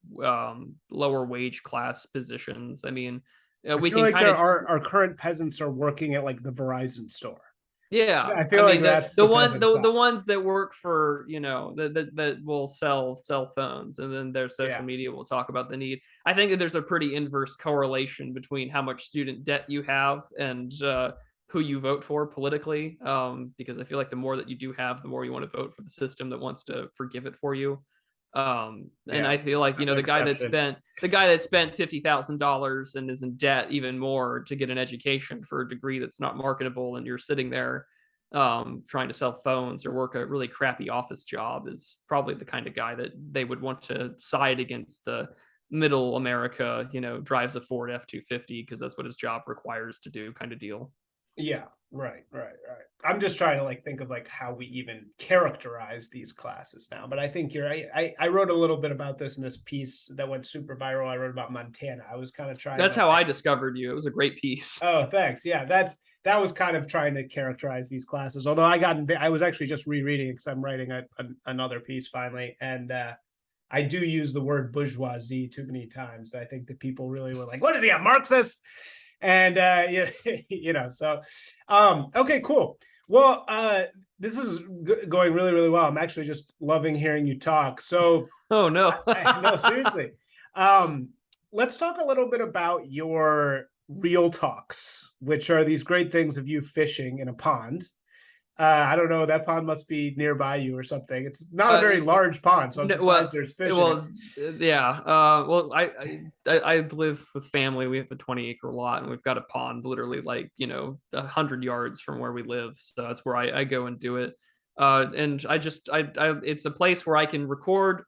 lower wage class positions. I mean, we feel can like kind of our current peasants are working at like the Verizon store. yeah. I feel like mean, that's the peasant the class. ones that work for that will sell cell phones, and then their social Yeah. media will talk about the need. I think that there's a pretty inverse correlation between how much student debt you have and who you vote for politically, because I feel like the more that you do have, the more you want to vote for the system that wants to forgive it for you. And Yeah. I feel like the guy that Exception. spent $50,000 and is in debt even more to get an education for a degree that's not marketable, and you're sitting there trying to sell phones or work a really crappy office job, is probably the kind of guy that they would want to side against the middle America, drives a Ford F-250 because that's what his job requires to do, kind of deal. Yeah, right. I'm just trying to like think of like how we even characterize these classes now. But I think you're right. I wrote a little bit about this in this piece that went super viral. I wrote about Montana. I was kind of trying That's to how I discovered you. It was a great piece. Oh, thanks. Yeah, that was kind of trying to characterize these classes. Although I was actually just rereading it because I'm writing another piece finally, and I do use the word bourgeoisie too many times. I think that people really were like, "What is he, a Marxist?" And so okay, cool. Well, this is going really, really well. I'm actually just loving hearing you talk. So, Oh no. no, seriously. Let's talk a little bit about your real talks, which are these great things of you fishing in a pond. I don't know, that pond must be nearby you or something. It's not a very large pond, so I'm surprised there's fish in it. Yeah. Well, I live with family. We have a 20-acre lot, and we've got a pond literally like 100 yards from where we live. So that's where I go and do it. And I it's a place where I can record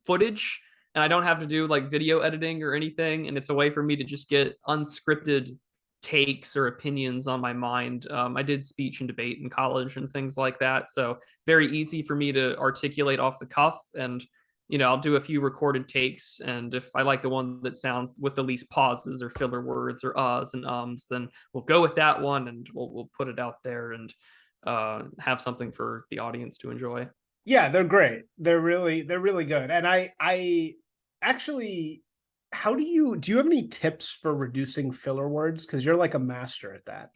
footage, and I don't have to do like video editing or anything. And it's a way for me to just get unscripted takes or opinions on my mind. I did speech and debate in college and things like that, so very easy for me to articulate off the cuff. And I'll do a few recorded takes, and if I like the one that sounds with the least pauses or filler words or uhs and ums, then we'll go with that one, and we'll put it out there and have something for the audience to enjoy. Yeah, they're great. They're really good. And I actually, do you have any tips for reducing filler words? Because you're like a master at that.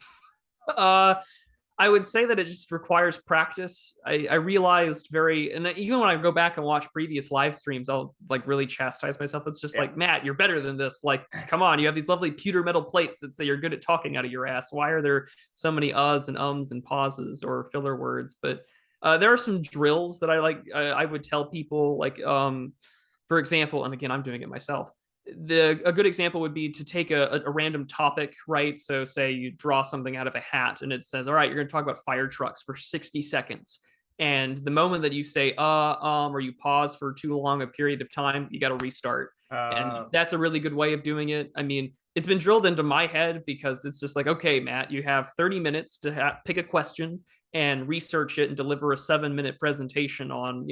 I would say that it just requires practice. I realized and even when I go back and watch previous live streams, I'll like really chastise myself. It's just like, Matt, you're better than this. Like, come on, you have these lovely pewter metal plates that say you're good at talking out of your ass. Why are there so many uhs and ums and pauses or filler words? But there are some drills that I like. I would tell people, like, for example, and again, I'm doing it myself. A good example would be to take a random topic, right? So say you draw something out of a hat and it says, all right, you're going to talk about fire trucks for 60 seconds. And the moment that you say, or you pause for too long a period of time, you got to restart. And that's a really good way of doing it. I mean, it's been drilled into my head because it's just like, okay, Matt, you have 30 minutes to pick a question and research it and deliver a 7-minute presentation on,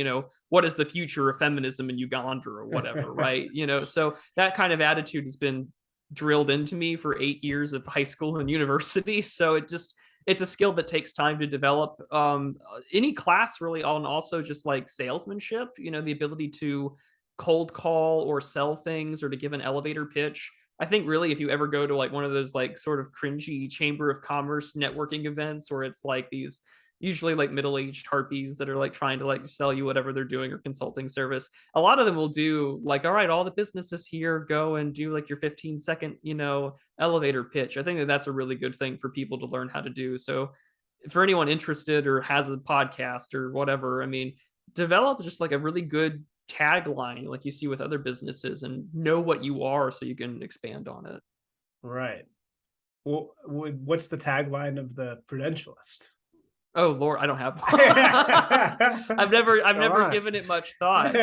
what is the future of feminism in Uganda or whatever, right? So that kind of attitude has been drilled into me for 8 years of high school and university. So it's a skill that takes time to develop. Any class really on also just like salesmanship, the ability to cold call or sell things or to give an elevator pitch. I think really if you ever go to like one of those like sort of cringy Chamber of Commerce networking events where it's like these usually like middle-aged harpies that are like trying to like sell you whatever they're doing or consulting service, a lot of them will do like, all right, all the businesses here, go and do like your 15-second, elevator pitch. I think that that's a really good thing for people to learn how to do. So for anyone interested or has a podcast or whatever, I mean, develop just like a really good tagline like you see with other businesses and know what you are so you can expand on it. Right. Well, what's the tagline of the Prudentialist? Oh Lord, I don't have one. I've never given it much thought.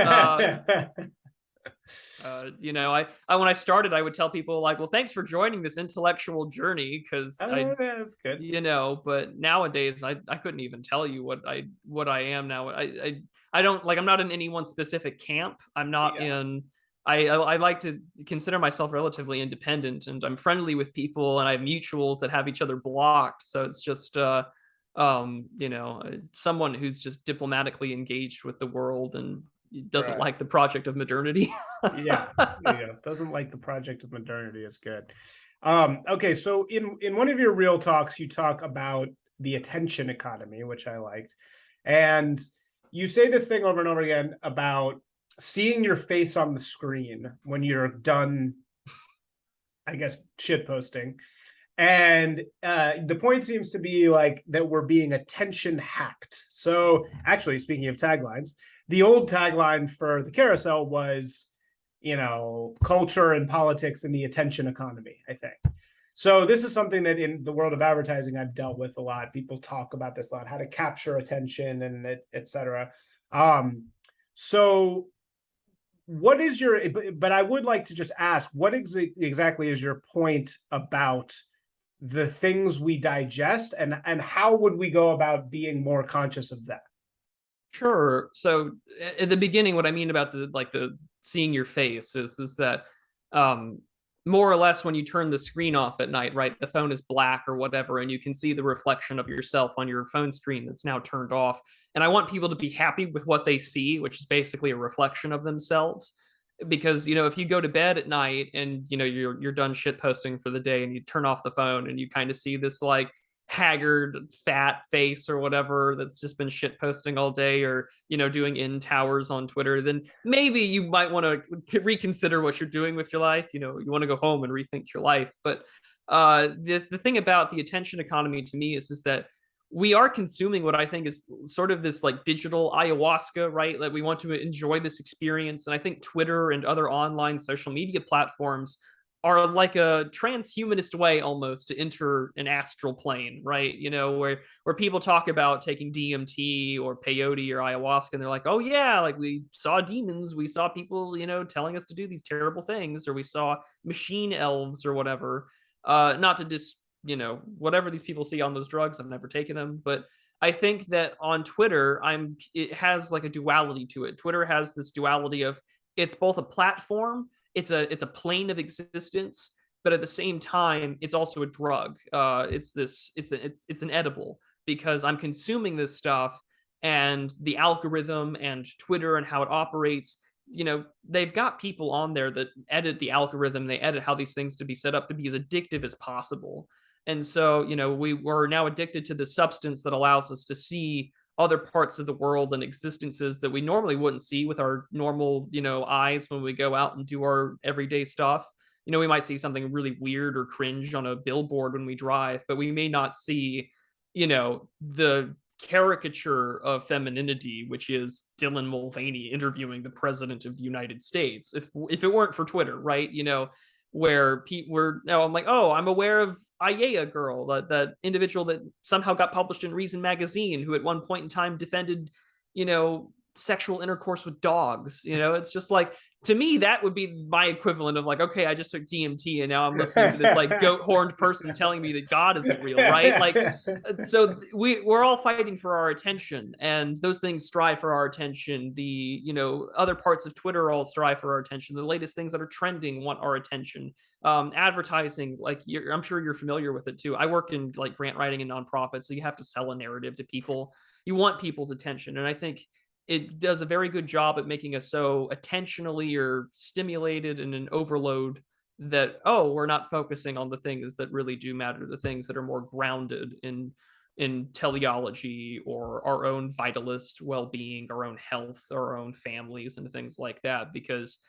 When I started, I would tell people like, well, thanks for joining this intellectual journey, because Yeah, that's good. but nowadays I couldn't even tell you what I am now. I don't like, I'm not in any one specific camp. I'm not Yeah, in I like to consider myself relatively independent, and I'm friendly with people, and I have mutuals that have each other blocked. So it's just someone who's just diplomatically engaged with the world and doesn't right. like the project of modernity. Yeah, yeah. Doesn't like the project of modernity is good. Okay, so in one of your real talks, you talk about the attention economy, which I liked, and you say this thing over and over again about seeing your face on the screen when you're done, I guess, shit posting. And the point seems to be like that we're being attention hacked. So actually, speaking of taglines, the old tagline for the Carousel was, culture and politics and the attention economy, I think. So this is something that in the world of advertising I've dealt with a lot. People talk about this a lot, how to capture attention and et cetera. So what is your, but I would like to just ask, what exactly is your point about the things we digest, and how would we go about being more conscious of that? Sure. So at the beginning, what I mean about the seeing your face is that um more or less when you turn the screen off at night, right? The phone is black or whatever, and you can see the reflection of yourself on your phone screen that's now turned off. And I want people to be happy with what they see, which is basically a reflection of themselves. Because if you go to bed at night and you're done shit posting for the day, and you turn off the phone and you kind of see this like haggard fat face or whatever that's just been shit posting all day, or doing in towers on Twitter, then maybe you might want to reconsider what you're doing with your life. You want to go home and rethink your life. But the thing about the attention economy to me is that we are consuming what I think is sort of this like digital ayahuasca, right? Like we want to enjoy this experience. And I think Twitter and other online social media platforms are like a transhumanist way almost to enter an astral plane, right? Where people talk about taking DMT or peyote or ayahuasca, and they're like, oh yeah, like we saw demons, we saw people, telling us to do these terrible things, or we saw machine elves or whatever. Not to just whatever these people see on those drugs, I've never taken them, but I think that on Twitter, it has like a duality to it. Twitter has this duality of, it's both a platform, it's a plane of existence, but at the same time, it's also a drug. It's an edible, because I'm consuming this stuff, and the algorithm and Twitter and how it operates. They've got people on there that edit the algorithm. They edit how these things to be set up to be as addictive as possible. And so, we were now addicted to the substance that allows us to see other parts of the world and existences that we normally wouldn't see with our normal, eyes when we go out and do our everyday stuff. We might see something really weird or cringe on a billboard when we drive, but we may not see, the caricature of femininity, which is Dylan Mulvaney interviewing the president of the United States. If it weren't for Twitter, right? Where we're now, I'm like, oh, I'm aware of Ayaya girl, that individual that somehow got published in Reason magazine, who at one point in time defended, sexual intercourse with dogs. It's just like, to me, that would be my equivalent of like, okay, I just took DMT and now I'm listening to this like goat horned person telling me that God isn't real, right? Like, so we're all fighting for our attention, and those things strive for our attention. The other parts of Twitter all strive for our attention. The latest things that are trending want our attention. Advertising, like I'm sure you're familiar with it too. I work in like grant writing and nonprofits, so you have to sell a narrative to people. You want people's attention, and I think it does a very good job at making us so attentionally or stimulated in an overload that, oh, we're not focusing on the things that really do matter, the things that are more grounded in teleology or our own vitalist well-being, our own health, our own families, and things like that. Because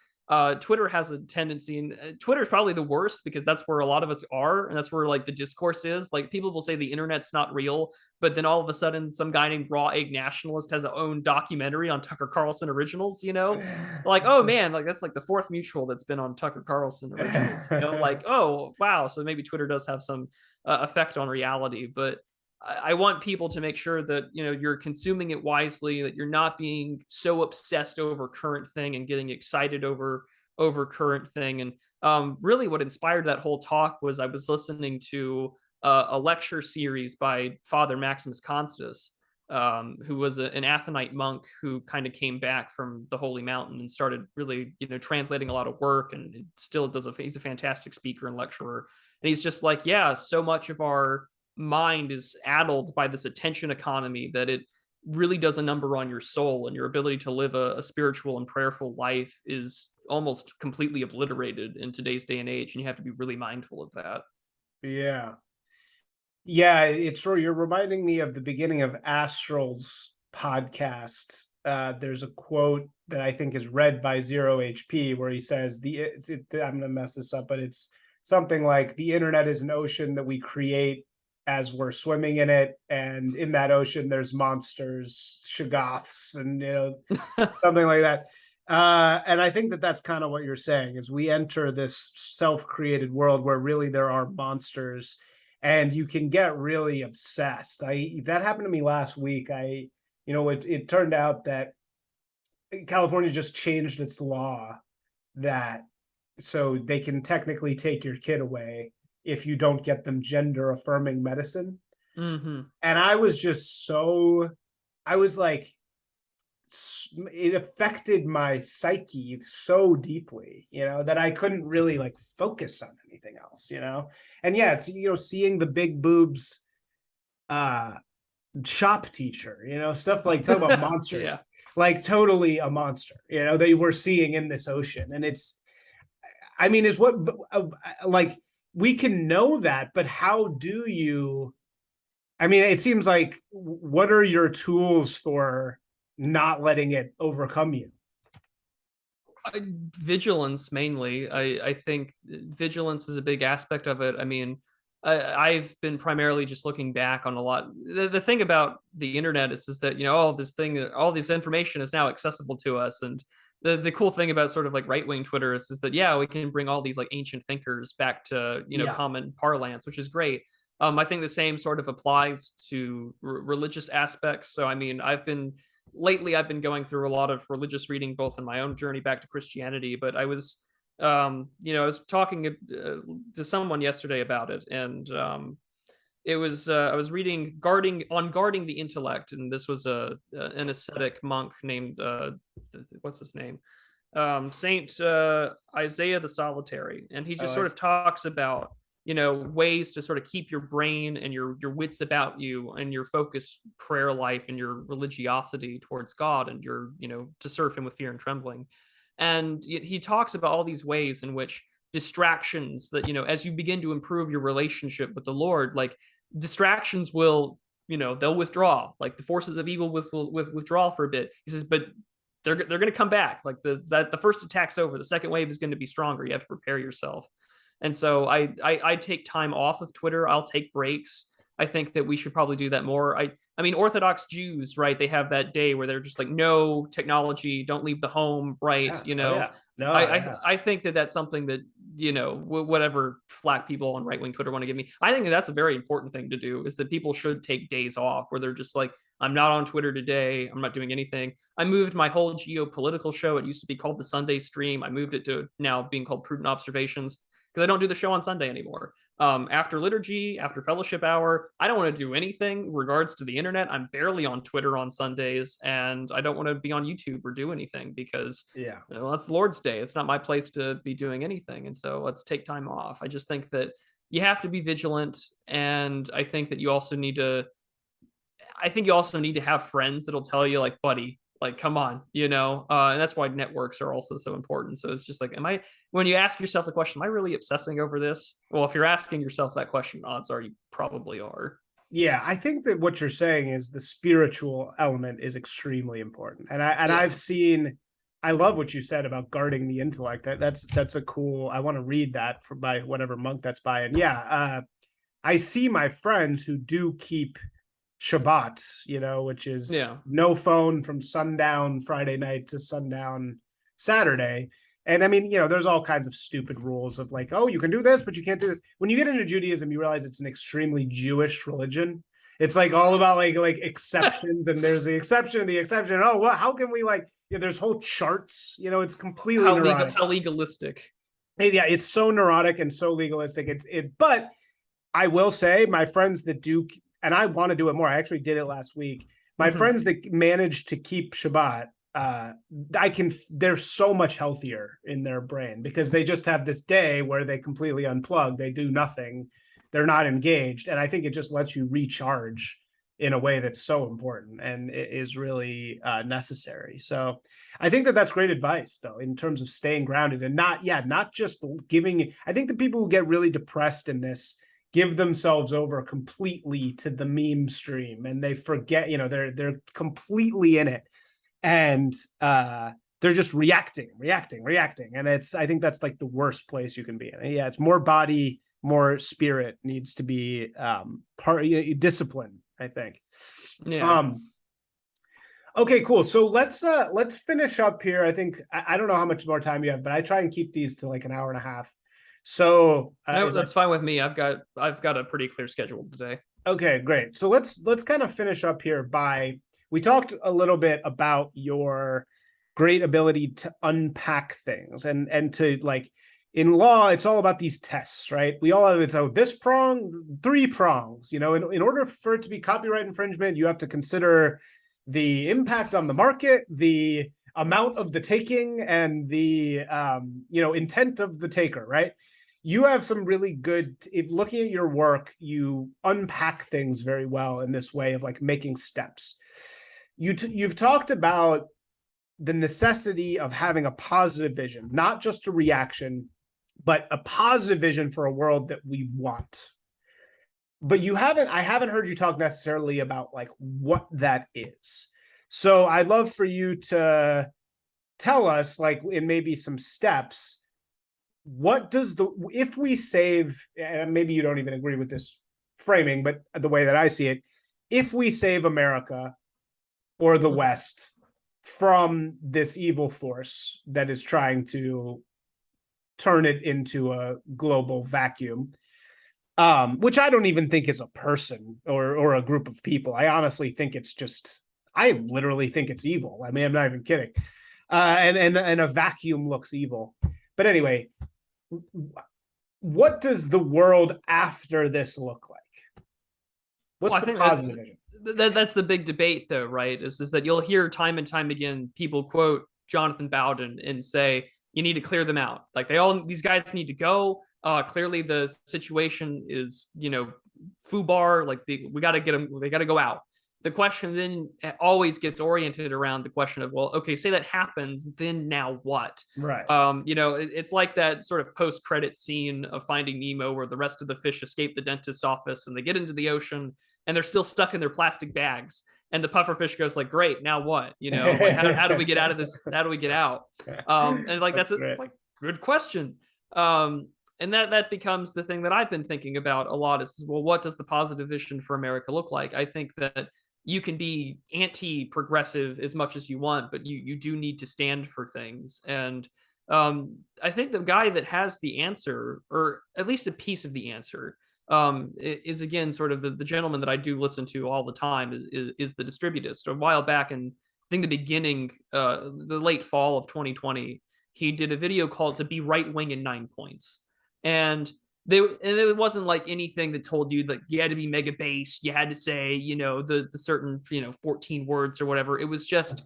Twitter has a tendency, and Twitter is probably the worst, because that's where a lot of us are, and that's where like the discourse is. Like people will say the internet's not real, but then all of a sudden, some guy named Raw Egg Nationalist has his own documentary on Tucker Carlson originals. Like, oh man, like that's like the fourth mutual that's been on Tucker Carlson originals. Like, oh wow, so maybe Twitter does have some effect on reality. But I want people to make sure that you're consuming it wisely, that you're not being so obsessed over current thing and getting excited over over current thing. And really what inspired that whole talk was I was listening to a lecture series by Father Maximus Constantus, who was an Athonite monk who kind of came back from the Holy Mountain and started really, translating a lot of work, and still he's a fantastic speaker and lecturer. And he's just like, yeah, so much of our mind is addled by this attention economy that it really does a number on your soul, and your ability to live a spiritual and prayerful life is almost completely obliterated in today's day and age. And you have to be really mindful of that. Yeah. Yeah, it's true. You're reminding me of the beginning of Astral's podcast. There's a quote that I think is read by Zero HP where he says, I'm going to mess this up, but it's something like, the internet is an ocean that we create as we're swimming in it, and in that ocean there's monsters, shoggoths, and something like that. And I think that that's kind of what you're saying, is we enter this self-created world where really there are monsters, and you can get really obsessed. That happened to me last week. It turned out that California just changed its law that so they can technically take your kid away if you don't get them gender affirming medicine. Mm-hmm. And I was just like, it affected my psyche so deeply, that I couldn't really like focus on anything else, And yeah, it's, seeing the big boobs shop teacher, stuff like, talk about monsters. Yeah. Like totally a monster, they were seeing in this ocean. And is what, like, we can know that, but how do you, it seems like, what are your tools for not letting it overcome you? Vigilance, mainly. I think vigilance is a big aspect of it. I've been primarily just looking back on a lot. The thing about the internet is that, all this information is now accessible to us. And the cool thing about sort of like right-wing Twitter is that, yeah, we can bring all these like ancient thinkers back to, common parlance, which is great. I think the same sort of applies to religious aspects. So, I've been going through a lot of religious reading, both in my own journey back to Christianity, but I was talking to someone yesterday about it, and I was reading guarding the intellect, and this was an ascetic monk named what's his name, Saint Isaiah the Solitary, and he just sort of talks about ways to sort of keep your brain and your wits about you, and your focused prayer life, and your religiosity towards God, and your to serve him with fear and trembling. And he talks about all these ways in which distractions that, as you begin to improve your relationship with the Lord, like distractions will, they'll withdraw, like the forces of evil will withdraw for a bit. He says, but they're going to come back. Like the first attack's over, the second wave is going to be stronger. You have to prepare yourself. And so I take time off of Twitter. I'll take breaks. I think that we should probably do that more. Orthodox Jews, right? They have that day where they're just like, no technology, don't leave the home, right? Yeah. No, I think that that's something that, whatever flack people on right-wing Twitter want to give me, I think that that's a very important thing to do, is that people should take days off where they're just like, I'm not on Twitter today. I'm not doing anything. I moved my whole geopolitical show. It used to be called the Sunday Stream. I moved it to now being called Prudent Observations, because I don't do the show on Sunday anymore. After liturgy, after fellowship hour, I don't want to do anything in regards to the internet. I'm barely on Twitter on Sundays, and I don't want to be on YouTube or do anything, because that's the Lord's Day. It's not my place to be doing anything. And so let's take time off. I just think that you have to be vigilant. And I think that you also need to have friends that'll tell you, like, buddy, like, come on, and that's why networks are also so important. So it's just like, when you ask yourself the question, am I really obsessing over this? Well, if you're asking yourself that question, odds are you probably are. Yeah, I think that what you're saying is the spiritual element is extremely important. And I love what you said about guarding the intellect. That's a cool, I want to read that by whatever monk that's by. And I see my friends who do keep Shabbat, which is no phone from sundown Friday night to sundown Saturday. And there's all kinds of stupid rules of like, oh, you can do this, but you can't do this. When you get into Judaism, you realize it's an extremely Jewish religion. It's like all about like exceptions, and there's the exception and the exception. Oh, well, how can we there's whole charts, it's completely neurotic. How legalistic. Yeah, it's so neurotic and so legalistic. But I will say, my friends that do, and I want to do it more. I actually did it last week. My friends that managed to keep Shabbat, they're so much healthier in their brain because they just have this day where they completely unplug. They do nothing. They're not engaged. And I think it just lets you recharge in a way that's so important and it is really necessary. So I think that's great advice, though, in terms of staying grounded and not just giving. I think the people who get really depressed in this give themselves over completely to the meme stream and they forget, they're completely in it and they're just reacting. And I think that's like the worst place you can be in. Yeah, it's more body, more spirit needs to be discipline, I think. Yeah. Okay, cool. So let's finish up here. I think I don't know how much more time you have, but I try and keep these to like an hour and a half. So no, that's fine with me. I've got a pretty clear schedule today. Okay, great. So let's kind of finish up here we talked a little bit about your great ability to unpack things and to in law, it's all about these tests, right? We all have this prong, 3 prongs. In order for it to be copyright infringement, you have to consider the impact on the market, the amount of the taking, and the intent of the taker, right? You have some really good, if looking at your work, you unpack things very well in this way of making steps. You've talked about the necessity of having a positive vision, not just a reaction, but a positive vision for a world that we want. But I haven't heard you talk necessarily about what that is. So I'd love for you to tell us, in maybe some steps, if we save, and maybe you don't even agree with this framing, but the way that I see it, if we save America or the West from this evil force that is trying to turn it into a global vacuum, which I don't even think is a person or a group of people. I honestly think I literally think it's evil. I mean, I'm not even kidding. And a vacuum looks evil. But anyway, what does the world after this look like? What's the positive vision? That's the big debate, though, right? Is that you'll hear time and time again people quote Jonathan Bowden and say, you need to clear them out. These guys need to go. Clearly the situation is, foobar. We got to get them. They got to go out. The question then always gets oriented around the question of, well, okay, say that happens, then now what? Right. It's like that sort of post-credit scene of Finding Nemo where the rest of the fish escape the dentist's office and they get into the ocean and they're still stuck in their plastic bags. And the pufferfish goes great, now what? How do we get out of this? How do we get out? And that's a good question. And that becomes the thing that I've been thinking about a lot is, well, what does the positive vision for America look like? I think that you can be anti-progressive as much as you want, but you do need to stand for things. And I think the guy that has the answer, or at least a piece of the answer, is again sort of the gentleman that I do listen to all the time is the distributist. A while back, in I think the beginning, the late fall of 2020, he did a video called "To Be Right Wing in 9 Points," and it wasn't anything that told you that you had to be mega base, you had to say the certain 14 words or whatever. It was just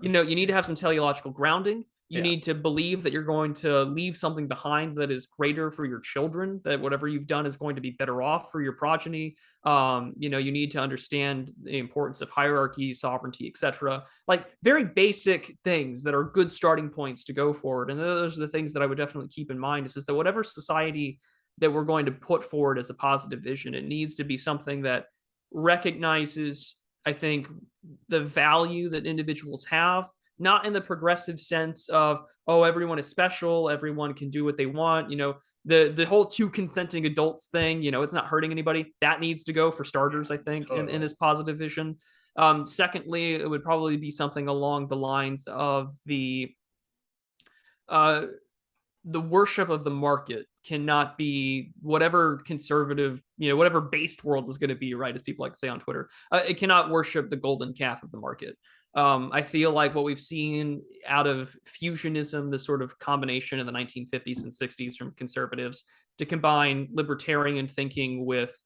you need to have some teleological grounding. You need to believe that you're going to leave something behind that is greater for your children, that whatever you've done is going to be better off for your progeny. You need to understand the importance of hierarchy, sovereignty, etc. Very basic things that are good starting points to go forward. And those are the things that I would definitely keep in mind is that whatever society that we're going to put forward as a positive vision, it needs to be something that recognizes, I think, the value that individuals have, not in the progressive sense of, oh, everyone is special, everyone can do what they want. The whole 2 consenting adults thing, it's not hurting anybody. That needs to go for starters, I think, in this positive vision. Secondly, it would probably be something along the lines of the the worship of the market cannot be whatever conservative, whatever based world is going to be, right, as people like to say on Twitter. It cannot worship the golden calf of the market. I feel like what we've seen out of fusionism, this sort of combination in the 1950s and 60s from conservatives to combine libertarian thinking with,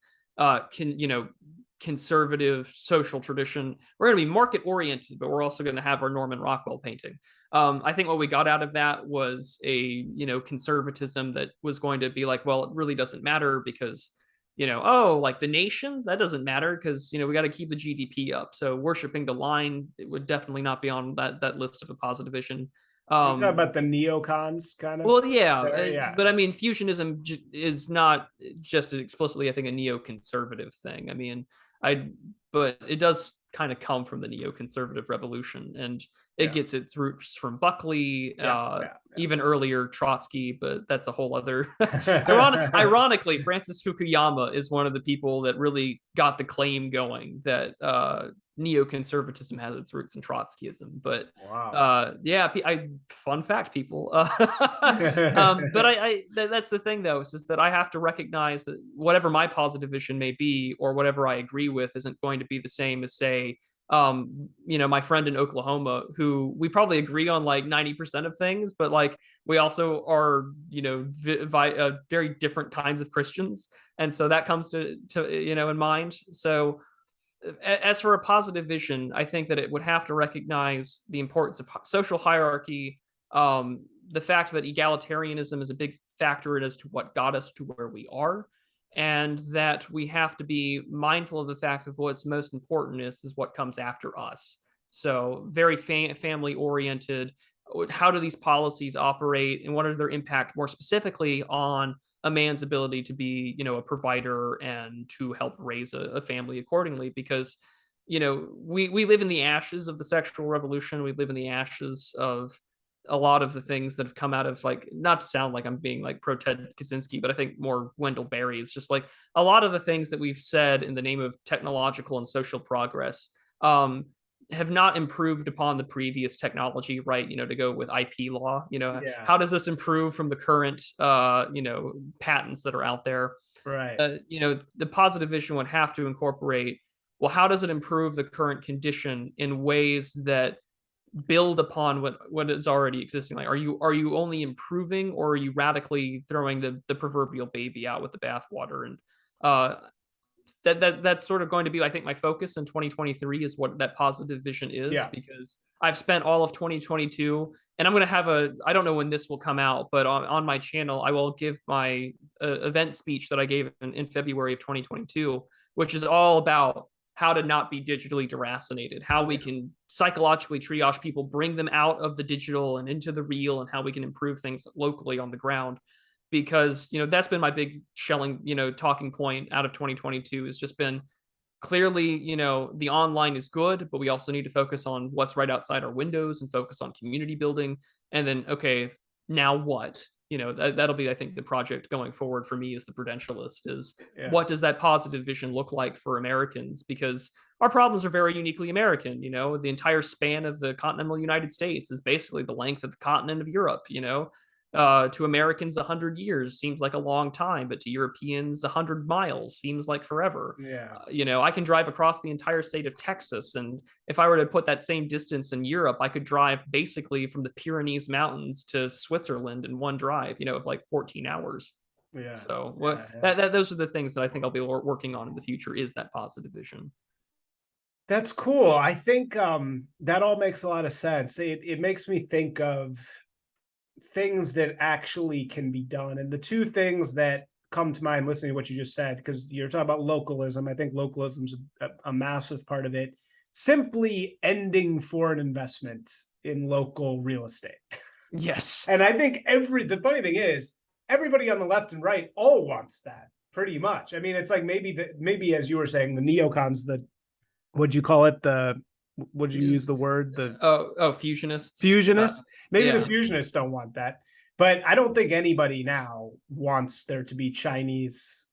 conservative social tradition. We're going to be market oriented, but we're also going to have our Norman Rockwell painting. I think what we got out of that was a conservatism that was going to be like, well, it really doesn't matter because like the nation, that doesn't matter because we got to keep the GDP up. So worshiping the line, it would definitely not be on that list of a positive vision. You're talking about the neocons, kind of. Well, yeah, Yeah. but I mean, fusionism is not just explicitly, I think, a neoconservative thing. I mean, but it does kind of come from the neoconservative revolution, and it gets its roots from Buckley, even earlier Trotsky, but that's a whole other. Ironically, Francis Fukuyama is one of the people that really got the claim going that neoconservatism has its roots in Trotskyism. But fun fact, people. But that's the thing, though, is that I have to recognize that whatever my positive vision may be, or whatever I agree with, isn't going to be the same as, say, my friend in Oklahoma, who we probably agree on like 90% of things, but like we also are, very different kinds of Christians. And so that comes to in mind. So as for a positive vision, I think that it would have to recognize the importance of social hierarchy, the fact that egalitarianism is a big factor as to what got us to where we are, and that we have to be mindful of the fact that what's most important is what comes after us. So very family oriented. How do these policies operate, and what are their impact more specifically on a man's ability to be, a provider and to help raise a family accordingly? Because, we live in the ashes of the sexual revolution. We live in the ashes of a lot of the things that have come out of, like, not to sound like I'm being like pro Ted Kaczynski, but I think more Wendell Berry. It's just like a lot of the things that we've said in the name of technological and social progress have not improved upon the previous technology, right? To go with IP law, how does this improve from the current, patents that are out there? Right. The positive vision would have to incorporate, well, how does it improve the current condition in ways that build upon what is already existing? Like, are you only improving, or are you radically throwing the proverbial baby out with the bathwater? And that's sort of going to be, I think, my focus in 2023 is what that positive vision is, because I've spent all of 2022, and I'm going to have I don't know when this will come out, but on my channel, I will give my event speech that I gave in February of 2022, which is all about how to not be digitally deracinated, how we can psychologically triage people, bring them out of the digital and into the real, and how we can improve things locally on the ground. Because, that's been my big talking point out of 2022, has just been clearly, the online is good, but we also need to focus on what's right outside our windows and focus on community building. And then, okay, now what? That'll be, I think, the project going forward for me as the Prudentialist is, what does that positive vision look like for Americans? Because our problems are very uniquely American. The entire span of the continental United States is basically the length of the continent of Europe. To Americans, 100 years seems like a long time, but to Europeans, 100 miles seems like forever. I can drive across the entire state of Texas, and if I were to put that same distance in Europe, I could drive basically from the Pyrenees Mountains to Switzerland in one drive, of like 14 hours. So those are the things that I think I'll be working on in the future, is that positive vision. That's cool. I think that all makes a lot of sense. It makes me think of things that actually can be done. And the two things that come to mind listening to what you just said, because you're talking about localism. I think localism is a massive part of it. Simply ending foreign investment in local real estate. Yes. And I think the funny thing is, everybody on the left and right all wants that, pretty much. I mean, it's like maybe as you were saying, the neocons, what'd you call it? Would you use the word? Fusionists. Fusionists. Maybe the fusionists don't want that, but I don't think anybody now wants there to be Chinese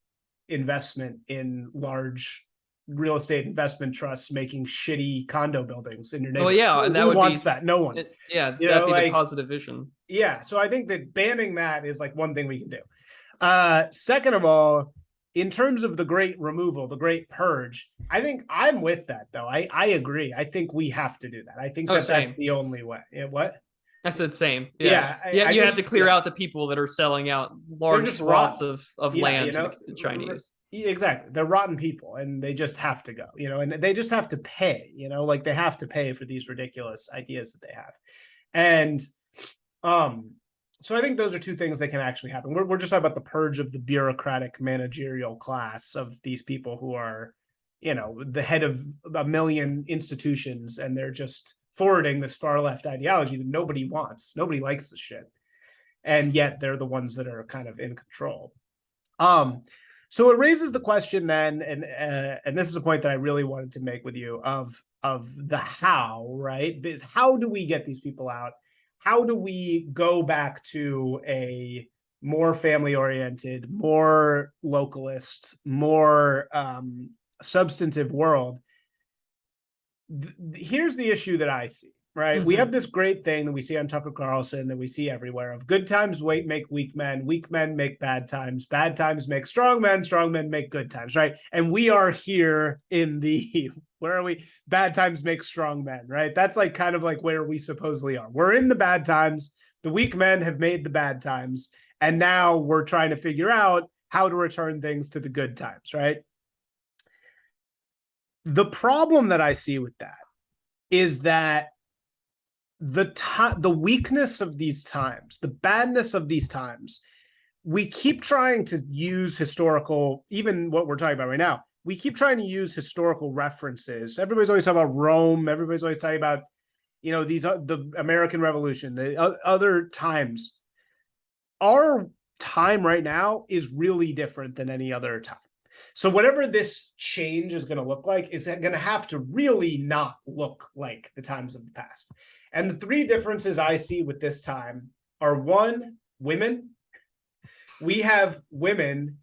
investment in large real estate investment trusts making shitty condo buildings in your neighborhood. Well, yeah, and that Who would wants be that? No one. yeah, You that'd know, be like, the positive vision. Yeah, so I think that banning that is like one thing we can do. Second of all, in terms of the great removal, the great purge, I think I'm with that, though. I agree. I think we have to do that. I think that's Same. the only way. Yeah, what? I said same. Yeah, Yeah, you have just to clear out the people that are selling out large just swaths rotten. of Yeah, land you know, to the Chinese. Exactly. They're rotten people and they just have to go, you know, and they just have to pay, you know, like they have to pay for these ridiculous ideas that they have. And so I think those are two things that can actually happen. We're just talking about the purge of the bureaucratic managerial class of these people who are, you know, the head of a million institutions, and they're just forwarding this far left ideology that nobody wants. Nobody likes this shit. And yet they're the ones that are kind of in control. So it raises the question then, and this is a point that I really wanted to make with you of the how, right? How do we get these people out? How do we go back to a more family-oriented, more localist, more substantive world? Here's the issue that I see, right? Mm-hmm. We have this great thing that we see on Tucker Carlson, that we see everywhere, of good times make weak men make bad times make strong men make good times, right? And we are here in the, where are we? Bad times make strong men, right? That's like kind of like where we supposedly are. We're in the bad times. The weak men have made the bad times. And now we're trying to figure out how to return things to the good times, right? The problem that I see with that is that the weakness of these times, the badness of these times, we keep trying to use historical, even what we're talking about right now, we keep trying to use historical references. Everybody's always talking about Rome. Everybody's always talking about, you know, the American Revolution, the other times. Our time right now is really different than any other time. So whatever this change is going to look like is going to have to really not look like the times of the past. And the three differences I see with this time are: one, women. We have women.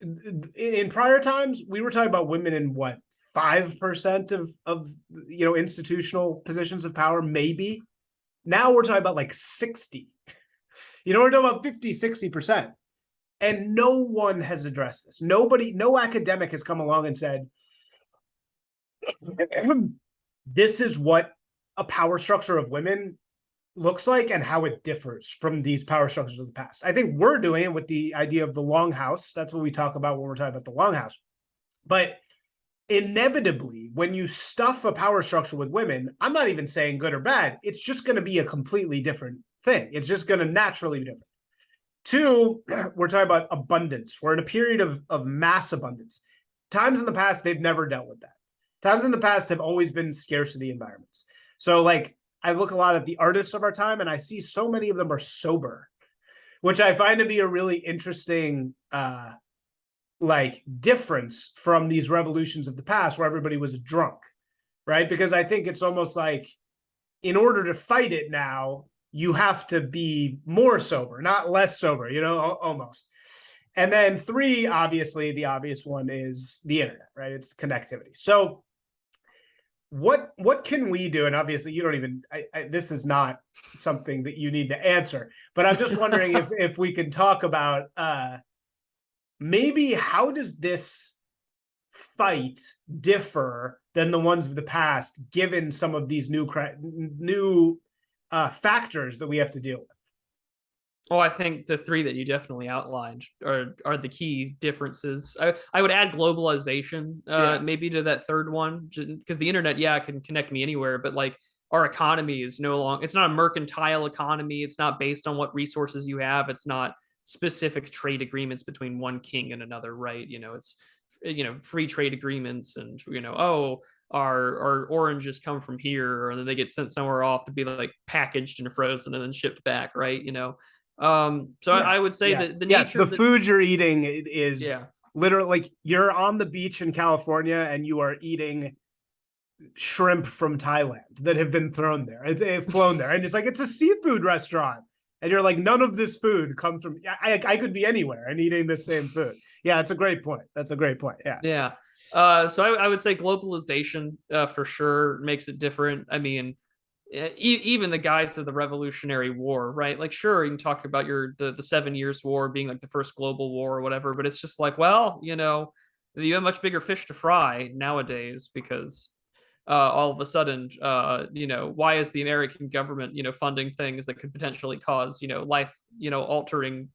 In prior times, we were talking about women in what, 5% of you know, institutional positions of power, maybe. Now we're talking about like 60. You know, we're talking about 50, 60%. And no one has addressed this. Nobody, no academic has come along and said, this is what a power structure of women looks like and how it differs from these power structures of the past. I think we're doing it with the idea of the longhouse. That's what we talk about when we're talking about the longhouse. But inevitably, when you stuff a power structure with women, I'm not even saying good or bad, it's just going to be a completely different thing. It's just going to naturally be different. Two, we're talking about abundance. We're in a period of mass abundance. Times in the past, they've never dealt with that. Times in the past have always been scarcity environments. So like, I look a lot at the artists of our time and I see so many of them are sober, which I find to be a really interesting like difference from these revolutions of the past where everybody was drunk, right? Because I think it's almost like, in order to fight it now, you have to be more sober, not less sober, you know, almost. And then three, obviously, the obvious one is the internet, right? It's connectivity. So what can we do? And obviously, you don't even, this is not something that you need to answer, but I'm just wondering if we can talk about maybe how does this fight differ than the ones of the past, given some of these new factors that we have to deal with? Well, I think the three that you definitely outlined are the key differences. I would add globalization maybe to that third one, because the internet, can connect me anywhere, but like our economy is no longer, it's not a mercantile economy. It's not based on what resources you have. It's not specific trade agreements between one king and another, right? You know, it's, you know, free trade agreements and, you know, oh, our oranges come from here, or then they get sent somewhere off to be like packaged and frozen and then shipped back, right? You know, I would say that the nature of the food you're eating is literally like you're on the beach in California and you are eating shrimp from Thailand that have been thrown there. They've flown there, and it's like it's a seafood restaurant. And you're like, none of this food comes from, I could be anywhere and eating the same food. Yeah, it's a great point. That's a great point. Yeah. Yeah. So I would say globalization for sure makes it different. I mean, even the guys of the Revolutionary War, right? Like, sure, you can talk about the 7 Years' War being like the first global war or whatever, but it's just like, well, you have much bigger fish to fry nowadays because all of a sudden, why is the American government, funding things that could potentially cause, life, altering,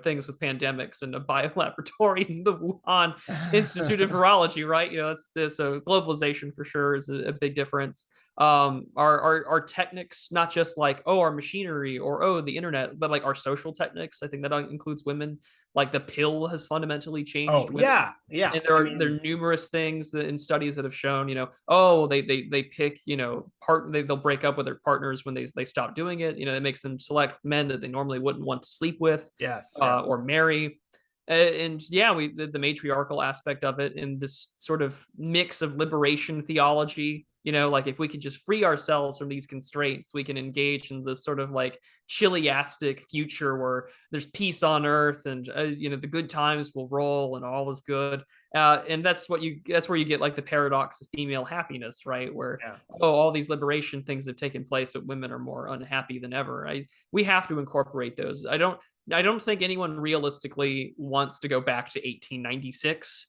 things with pandemics and a biolaboratory in the Wuhan Institute of Virology, right? That's this. So globalization for sure is a big difference. Our techniques, not just like, oh, our machinery or, oh, the internet, but like our social techniques. I think that includes women. Like the pill has fundamentally changed women. Yeah. And there are numerous things that in studies that have shown, they pick, they'll break up with their partners when they stop doing it. It makes them select men that they normally wouldn't want to sleep with, yes. Or marry. And yeah, the matriarchal aspect of it in this sort of mix of liberation theology. Like if we could just free ourselves from these constraints, we can engage in this sort of like chiliastic future where there's peace on earth and the good times will roll and all is good. And that's where you get like the paradox of female happiness, right? Where all these liberation things have taken place, but women are more unhappy than ever. We have to incorporate those. I don't think anyone realistically wants to go back to 1896.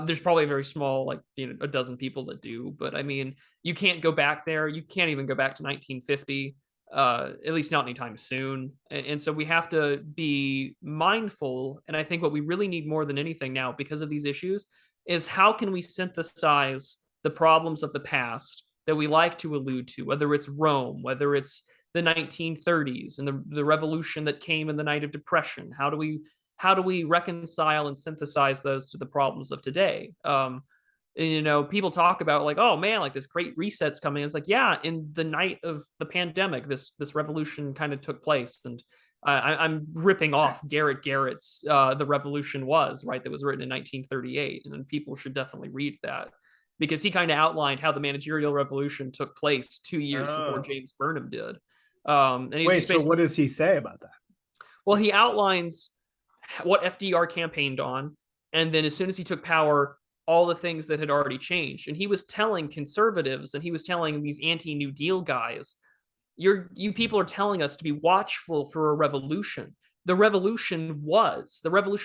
There's probably a very small, like, a dozen people that do, but I mean, you can't go back there. You can't even go back to 1950, at least not anytime soon. And so we have to be mindful. And I think what we really need more than anything now, because of these issues, is how can we synthesize the problems of the past that we like to allude to, whether it's Rome, whether it's the 1930s and the revolution that came in the night of depression. How do we reconcile and synthesize those to the problems of today? People talk about like, oh man, like this great reset's coming. It's like, yeah, in the night of the pandemic, this revolution kind of took place. And I'm ripping off Garrett's The Revolution Was, right? That was written in 1938. And people should definitely read that because he kind of outlined how the managerial revolution took place 2 years before James Burnham did. And wait, so what does he say about that? Well, he outlines what FDR campaigned on, and then as soon as he took power, all the things that had already changed. And he was telling conservatives, and he was telling these anti-New Deal guys, you people are telling us to be watchful for a revolution. The revolution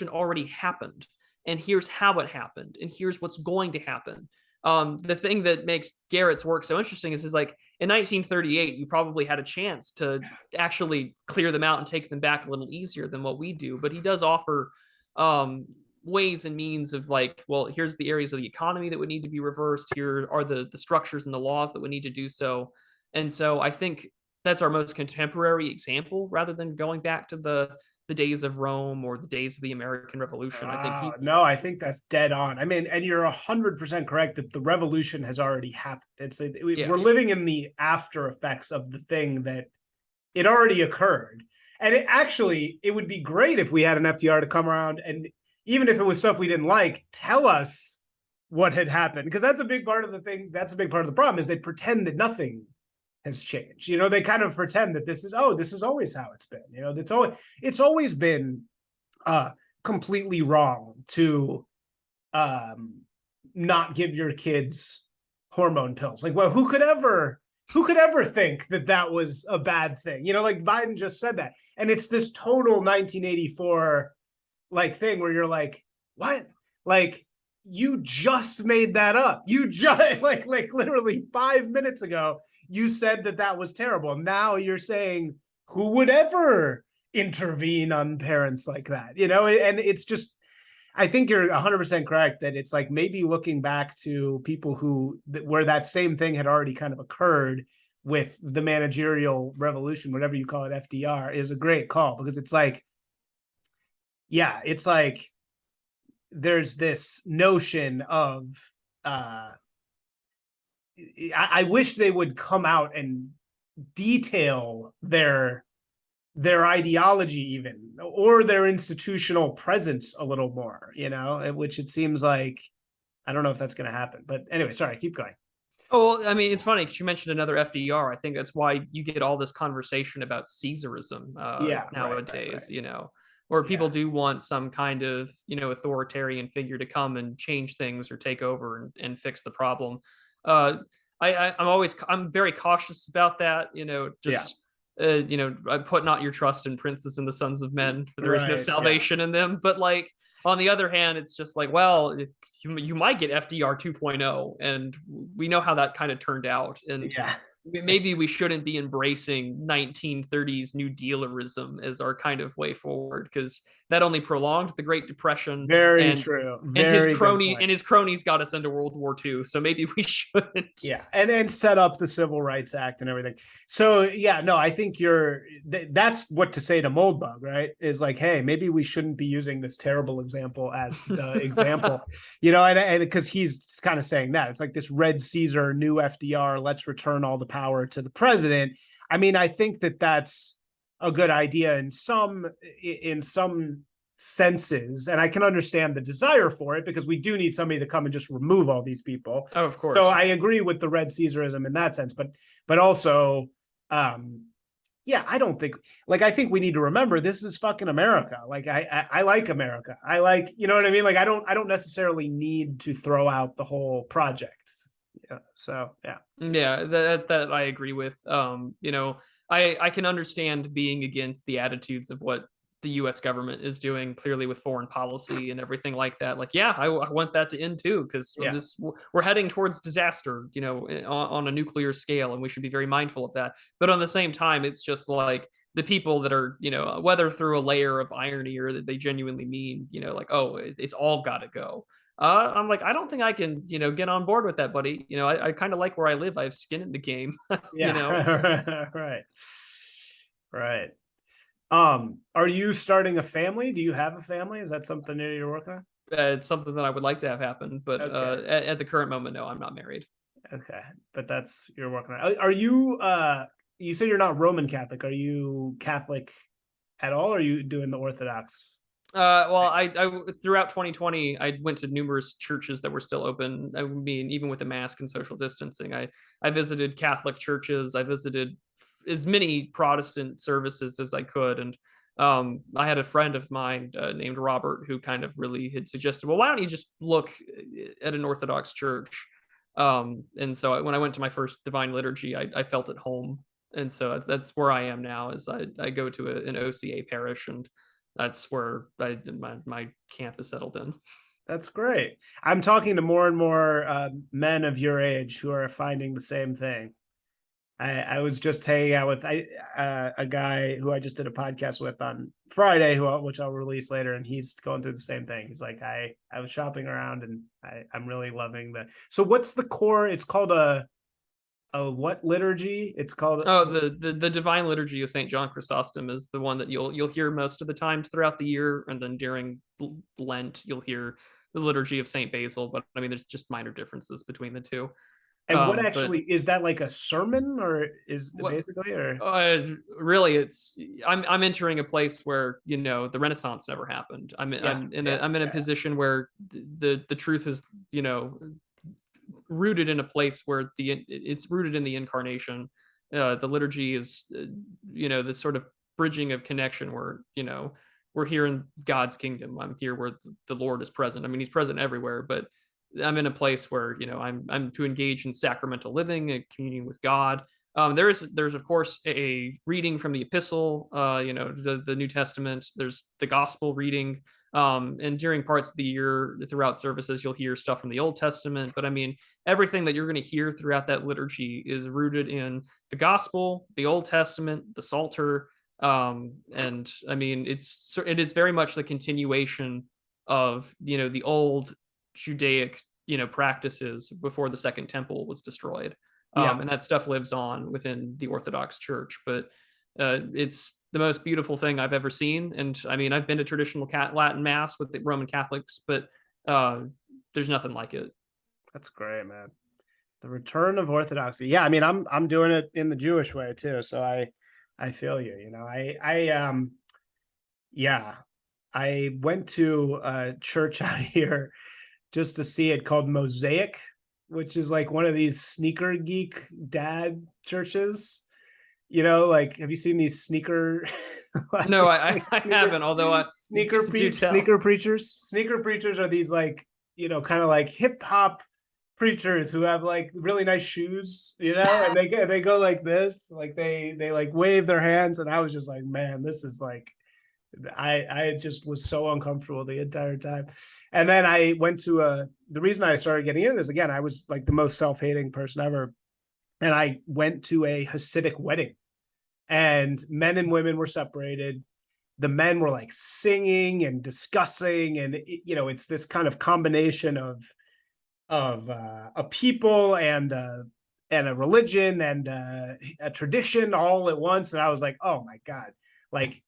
already happened, and here's how it happened, and here's what's going to happen. The thing that makes Garrett's work so interesting is like in 1938, you probably had a chance to actually clear them out and take them back a little easier than what we do. But he does offer ways and means of like, well, here's the areas of the economy that would need to be reversed. Here are the structures and the laws that would need to do so. And so I think that's our most contemporary example rather than going back to the days of Rome or the days of the American Revolution. I think that's dead on. I mean, and you're 100% correct that the revolution has already happened. We're living in the after effects of the thing that it already occurred. And it would be great if we had an FDR to come around and even if it was stuff we didn't like, tell us what had happened. Because that's a big part of the thing. That's a big part of the problem is they pretend that nothing has changed. They kind of pretend that this is always how it's been. It's always been completely wrong to not give your kids hormone pills. Like, well, who could ever think that was a bad thing? Like Biden just said that. And it's this total 1984 like thing where you're like, what? Like, you just made that up. You just like literally 5 minutes ago, you said that was terrible. Now you're saying, who would ever intervene on parents like that? And it's just, I think you're 100% correct that it's like maybe looking back to people where that same thing had already kind of occurred with the managerial revolution, whatever you call it, FDR, is a great call because it's like, yeah, it's like there's this notion of I wish they would come out and detail their ideology even or their institutional presence a little more, which it seems like I don't know if that's going to happen. But anyway, sorry, keep going. Oh, well, I mean, it's funny because you mentioned another FDR. I think that's why you get all this conversation about Caesarism Yeah, nowadays, right. where people Yeah, do want some kind of, authoritarian figure to come and change things or take over and fix the problem. Uh, I'm very cautious about that, yeah, just, I put not your trust in princes and the sons of men, for there is no right, yeah, salvation in them. But like, on the other hand, it's just like, well, you might get FDR 2.0, and we know how that kind of turned out. And yeah. maybe we shouldn't be embracing 1930s New Dealerism as our kind of way forward, because that only prolonged the Great Depression, Very and true. Very good point. his cronies got us into World War II. So maybe we shouldn't. Yeah, and set up the Civil Rights Act and everything. So yeah, no, I think that's what to say to Moldbug, right? Is like, hey, maybe we shouldn't be using this terrible example as the example, and because he's kind of saying that it's like this Red Caesar, new FDR, let's return all the power to the president. I mean, I think that's a good idea in some senses, and I can understand the desire for it because we do need somebody to come and just remove all these people. Oh, of So course. I agree with the Red Caesarism in that sense, but also, yeah, I don't think I think we need to remember this is fucking America. Like I like America. I like, you know what I mean? Like I don't necessarily need to throw out the whole project. Yeah. So yeah. Yeah, that I agree with. I can understand being against the attitudes of what the U.S. government is doing, clearly with foreign policy and everything like that. Like, yeah, I want that to end too, because Yeah. we're heading towards disaster, on a nuclear scale, and we should be very mindful of that. But on the same time, it's just like the people that are, whether through a layer of irony or that they genuinely mean, like, oh, it's all got to go. I'm like, I don't think I can, get on board with that, buddy. I kind of like where I live. I have skin in the game. you know. Yeah. Right. Right. Are you starting a family? Do you have a family? Is that something new you're working on? It's something that I would like to have happen, but Okay. at the current moment, no, I'm not married. Okay. But that's you're working on. Are you you said you're not Roman Catholic. Are you Catholic at all? Or are you doing the Orthodox? Well, I throughout 2020, I went to numerous churches that were still open. I mean, even with the mask and social distancing, I visited Catholic churches. I visited as many Protestant services as I could, and I had a friend of mine named Robert who kind of really had suggested, well, why don't you just look at an Orthodox church? And so when I went to my first Divine Liturgy, I felt at home, and so that's where I am now. Is I go to an OCA parish, and that's where my camp is settled in. That's great. I'm talking to more and more men of your age who are finding the same thing. I was just hanging out with a guy who I just did a podcast with on Friday, which I'll release later, and he's going through the same thing. He's like, I was shopping around, and I'm really loving the. So what's the core? It's called a what liturgy? It's called. Oh, the Divine Liturgy of Saint John Chrysostom is the one that you'll hear most of the times throughout the year, and then during Lent you'll hear the Liturgy of Saint Basil. But I mean, there's just minor differences between the two. And what But actually is that, like a sermon, or is what basically, or really, I'm entering a place where the Renaissance never happened. yeah, I'm in a position where the truth is rooted in a place where it's rooted in the incarnation. The liturgy is this sort of bridging of connection where we're here in God's kingdom. I'm here where the Lord is present. I mean, He's present everywhere, but I'm in a place where I'm to engage in sacramental living and communion with God. There's of course a reading from the epistle, the New Testament. There's the gospel reading, and during parts of the year throughout services, you'll hear stuff from the Old Testament. But I mean, everything that you're going to hear throughout that liturgy is rooted in the gospel, the Old Testament, the Psalter, and I mean, it is very much the continuation of the old Judaic practices before the Second Temple was destroyed. yeah. And that stuff lives on within the Orthodox Church. But it's the most beautiful thing I've ever seen. And I mean, I've been to traditional Latin Mass with the Roman Catholics, but there's nothing like it. That's great, man. The return of orthodoxy. Yeah, I mean, I'm doing it in the Jewish way too. So I feel you. Yeah, I went to a church out here just to see it called Mosaic. which is like one of these sneaker geek dad churches. You know, like, have you seen these sneaker? No, I haven't. Although do tell. Sneaker preachers. Sneaker preachers are these like, you know, kind of like hip hop preachers who have like really nice shoes, you know, and they go like this, like they like wave their hands, and I was just like, man, this is like, I just was so uncomfortable the entire time. And then I went to the reason I started getting into this, again, I was like the most self-hating person ever, and I went to a Hasidic wedding, and men and women were separated. The men were like singing and discussing, and you know, it's this kind of combination of a people and a religion and a tradition all at once. And I was like, oh my God, like,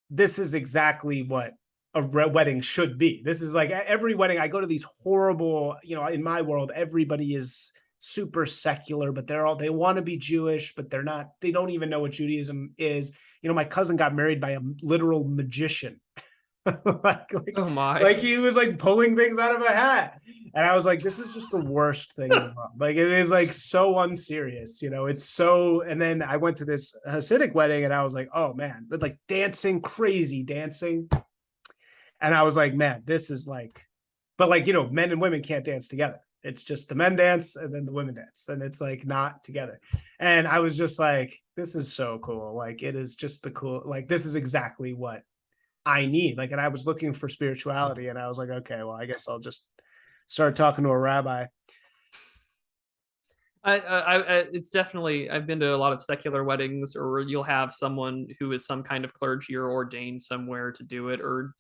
this is exactly what a wedding should be. This is like every wedding. I go to these horrible, you know, in my world, everybody is super secular, but they want to be Jewish, but they're not, they don't even know what Judaism is. You know, my cousin got married by a literal magician. Oh my. Like he was like pulling things out of a hat. And I was like, this is just the worst thing in the world. Like, it is like so unserious, you know, it's so. And then I went to this Hasidic wedding, and I was like, oh man, but like dancing, crazy dancing. And I was like, man, this is like, but like, you know, men and women can't dance together. It's just the men dance and then the women dance, and it's like not together. And I was just like, this is so cool. Like, it is just the cool, like, this is exactly what I need. Like, and I was looking for spirituality, and I was like, okay, well, I guess I'll just start talking to a rabbi. It's definitely, I've been to a lot of secular weddings, or you'll have someone who is some kind of clergy or ordained somewhere to do it, or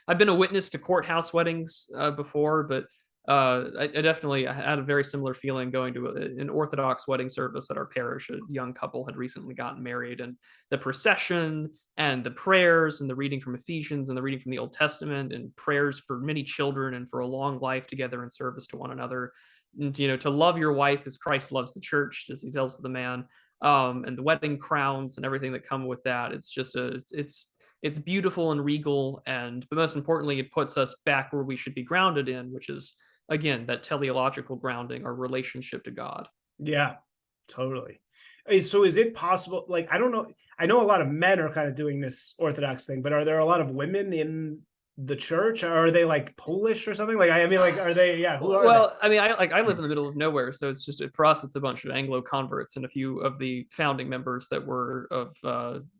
I've been a witness to courthouse weddings before, but I definitely had a very similar feeling going to an Orthodox wedding service at our parish. A young couple had recently gotten married, and the procession and the prayers and the reading from Ephesians and the reading from the Old Testament and prayers for many children and for a long life together in service to one another. And, you know, to love your wife as Christ loves the church, as he tells the man, and the wedding crowns and everything that come with that. It's just it's beautiful and regal, and but most importantly, it puts us back where we should be grounded in, which is, again, that teleological grounding, our relationship to God. Yeah, totally. So is it possible, like, I don't know, I know a lot of men are kind of doing this Orthodox thing, but are there a lot of women in the church? Or are they like Polish or something? Like, I mean, like, are they, yeah, who are Well, they? I mean, I live in the middle of nowhere, so it's just, for us, it's a bunch of Anglo converts and a few of the founding members that were of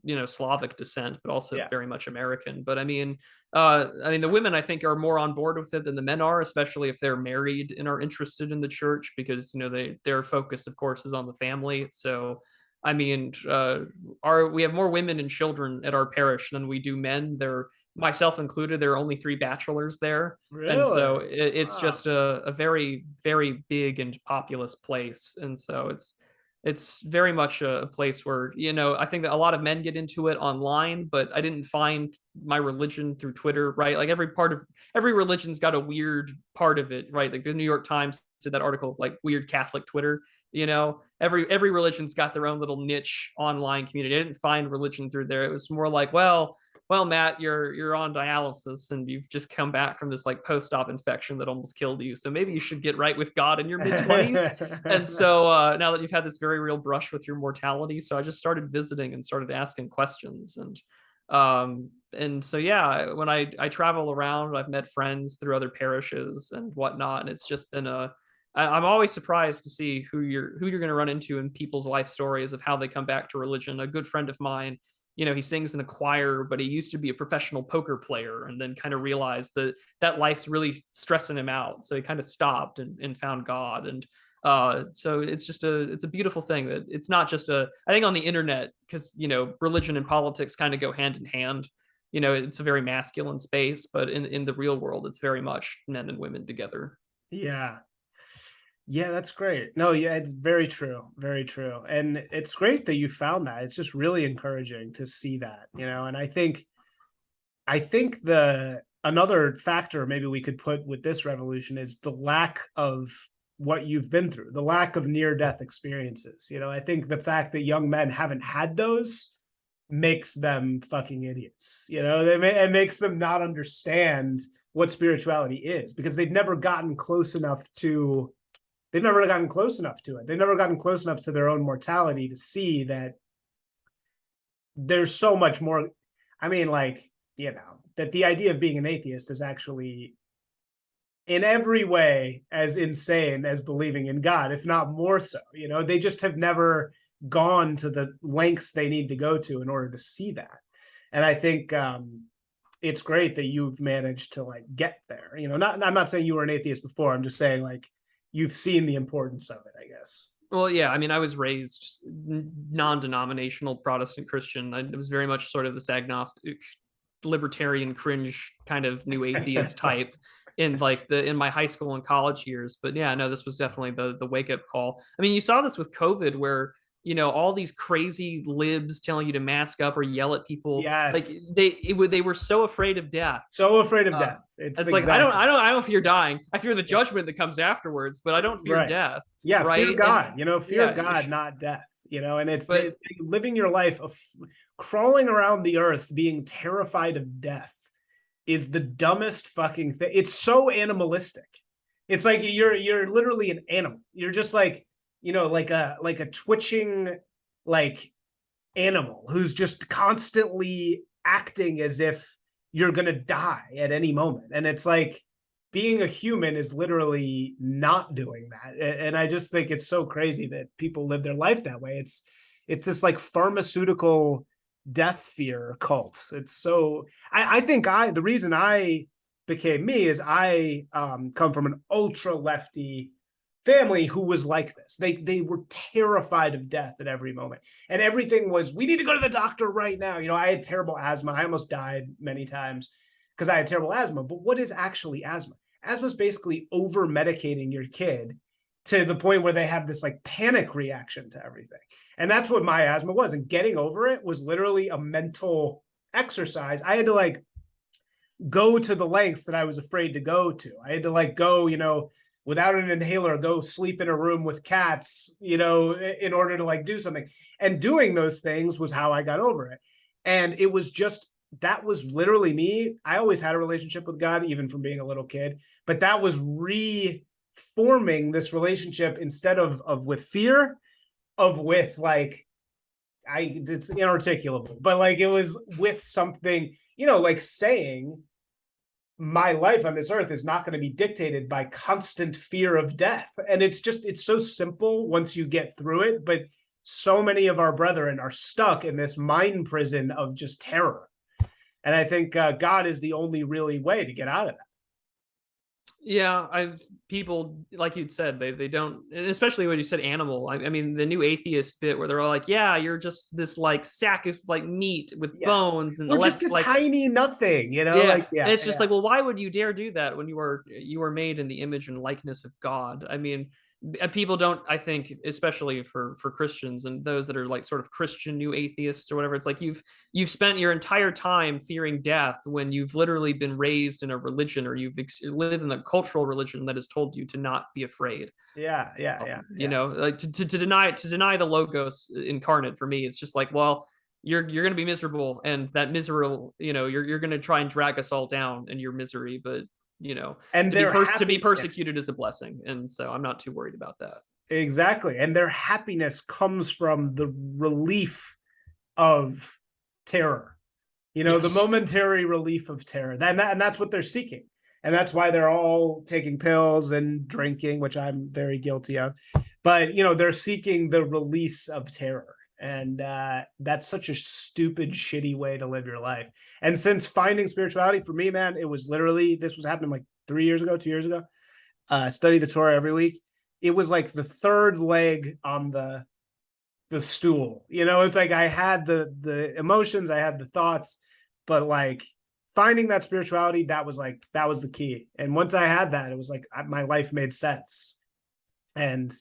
you know, Slavic descent, but also Yeah. very much American. But I mean, the women, I think, are more on board with it than the men are, especially if they're married and are interested in the church, because, you know, their focus, of course, is on the family. So I mean, we have more women and children at our parish than we do men. They're, myself included, there are only 3 bachelors there. And so Really? it's Wow. just a very, very big and populous place. And so it's very much a place where, you know, I think that a lot of men get into it online, but I didn't find my religion through Twitter, right? Like, every religion's got a weird part of it, right? Like the New York Times did that article, like, weird Catholic Twitter. You know, every religion's got their own little niche online community. I didn't find religion through there. It was more like, well, Matt, you're on dialysis and you've just come back from this like post-op infection that almost killed you. So maybe you should get right with God in your mid-20s. And so now that you've had this very real brush with your mortality, so I just started visiting and started asking questions. And so yeah, when I travel around, I've met friends through other parishes and whatnot, and it's just been I'm always surprised to see who you're going to run into in people's life stories of how they come back to religion. A good friend of mine, you know, he sings in a choir, but he used to be a professional poker player, and then kind of realized that life's really stressing him out. So he kind of stopped and found God. And so it's a beautiful thing that it's not just I think on the internet, because, you know, religion and politics kind of go hand in hand. You know, it's a very masculine space, but in the real world, it's very much men and women together. Yeah. Yeah, that's great. No, yeah, it's very true. Very true. And it's great that you found that. It's just really encouraging to see that, you know. And I think the another factor maybe we could put with this revolution is the lack of what you've been through, the lack of near-death experiences. You know, I think the fact that young men haven't had those makes them fucking idiots. You know, it makes them not understand what spirituality is, because they've never gotten close enough to they've never gotten close enough to it. They've never gotten close enough to their own mortality to see that there's so much more. I mean, like, that the idea of being an atheist is actually in every way as insane as believing in God, if not more so. They just have never gone to the lengths they need to go to in order to see that. And I think it's great that you've managed to like get there. I'm not saying you were an atheist before. I'm just saying like you've seen the importance of it, I guess. Well, yeah, I mean, I was raised non-denominational Protestant Christian. I was very much sort of this agnostic, libertarian, cringe kind of new atheist type in my high school and college years. But yeah, no, this was definitely the wake-up call. I mean, you saw this with COVID where all these crazy libs telling you to mask up or yell at people. Yes. Like they were so afraid of death. So afraid of death. It's like I don't fear dying. I fear the judgment that comes afterwards, but I don't fear death. Yeah, right? Fear God. Fear God, not death. And it's living your life of crawling around the earth, being terrified of death is the dumbest fucking thing. It's so animalistic. It's like you're literally an animal. You're just like, like a twitching like animal who's just constantly acting as if you're gonna die at any moment. And it's like being a human is literally not doing that. And I just think it's so crazy that people live their life that way. It's this like pharmaceutical death fear cult. It's so I think the reason I became me is I come from an ultra lefty family who was like this. They were terrified of death at every moment. And everything was, we need to go to the doctor right now. I had terrible asthma. I almost died many times because I had terrible asthma. But what is actually asthma? Asthma is basically over medicating your kid to the point where they have this like panic reaction to everything. And that's what my asthma was. And getting over it was literally a mental exercise. I had to like go to the lengths that I was afraid to go to. I had to like go, without an inhaler, go sleep in a room with cats, in order to like do something. And doing those things was how I got over it. And it was just, that was literally me. I always had a relationship with God, even from being a little kid, but that was reforming this relationship instead of with fear, with like, it's inarticulable, but like it was with something, like saying, my life on this earth is not going to be dictated by constant fear of death. And it's so simple once you get through it. But so many of our brethren are stuck in this mind prison of just terror. And I think God is the only really way to get out of that. Yeah, people, like you'd said, they don't, and especially when you said animal. I mean, the new atheist bit where they're all like, "Yeah, you're just this like sack of like meat with bones, and we're just a tiny nothing," And it's just like, well, why would you dare do that when you were made in the image and likeness of God? I mean, people don't, I think, especially for Christians and those that are like sort of Christian new atheists or whatever, it's like you've spent your entire time fearing death when you've literally been raised in a religion, or you've lived in a cultural religion that has told you to not be afraid. Yeah. Like to deny the logos incarnate, for me, it's just like, well, you're going to be miserable, and that miserable, you're going to try and drag us all down in your misery, but and to be persecuted is a blessing. And so I'm not too worried about that. Exactly. And their happiness comes from the relief of terror, the momentary relief of terror. And that's what they're seeking. And that's why they're all taking pills and drinking, which I'm very guilty of. But, they're seeking the release of terror. And that's such a stupid, shitty way to live your life. And since finding spirituality, for me, man, it was literally, this was happening like 2 years ago. Study the Torah every week. It was like the third leg on the stool. It's like I had the emotions, I had the thoughts, but like finding that spirituality, that was the key. And once I had that, it was like my life made sense. And,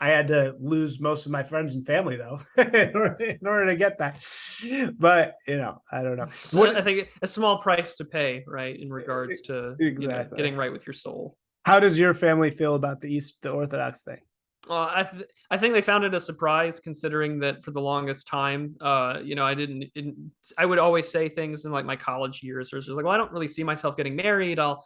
I had to lose most of my friends and family, though, in order to get that. But, I don't know. I think a small price to pay, right, in regards to getting right with your soul. How does your family feel about the Orthodox thing? I think they found it a surprise, considering that for the longest time, I would always say things in like my college years, where it's just like, well, I don't really see myself getting married. I'll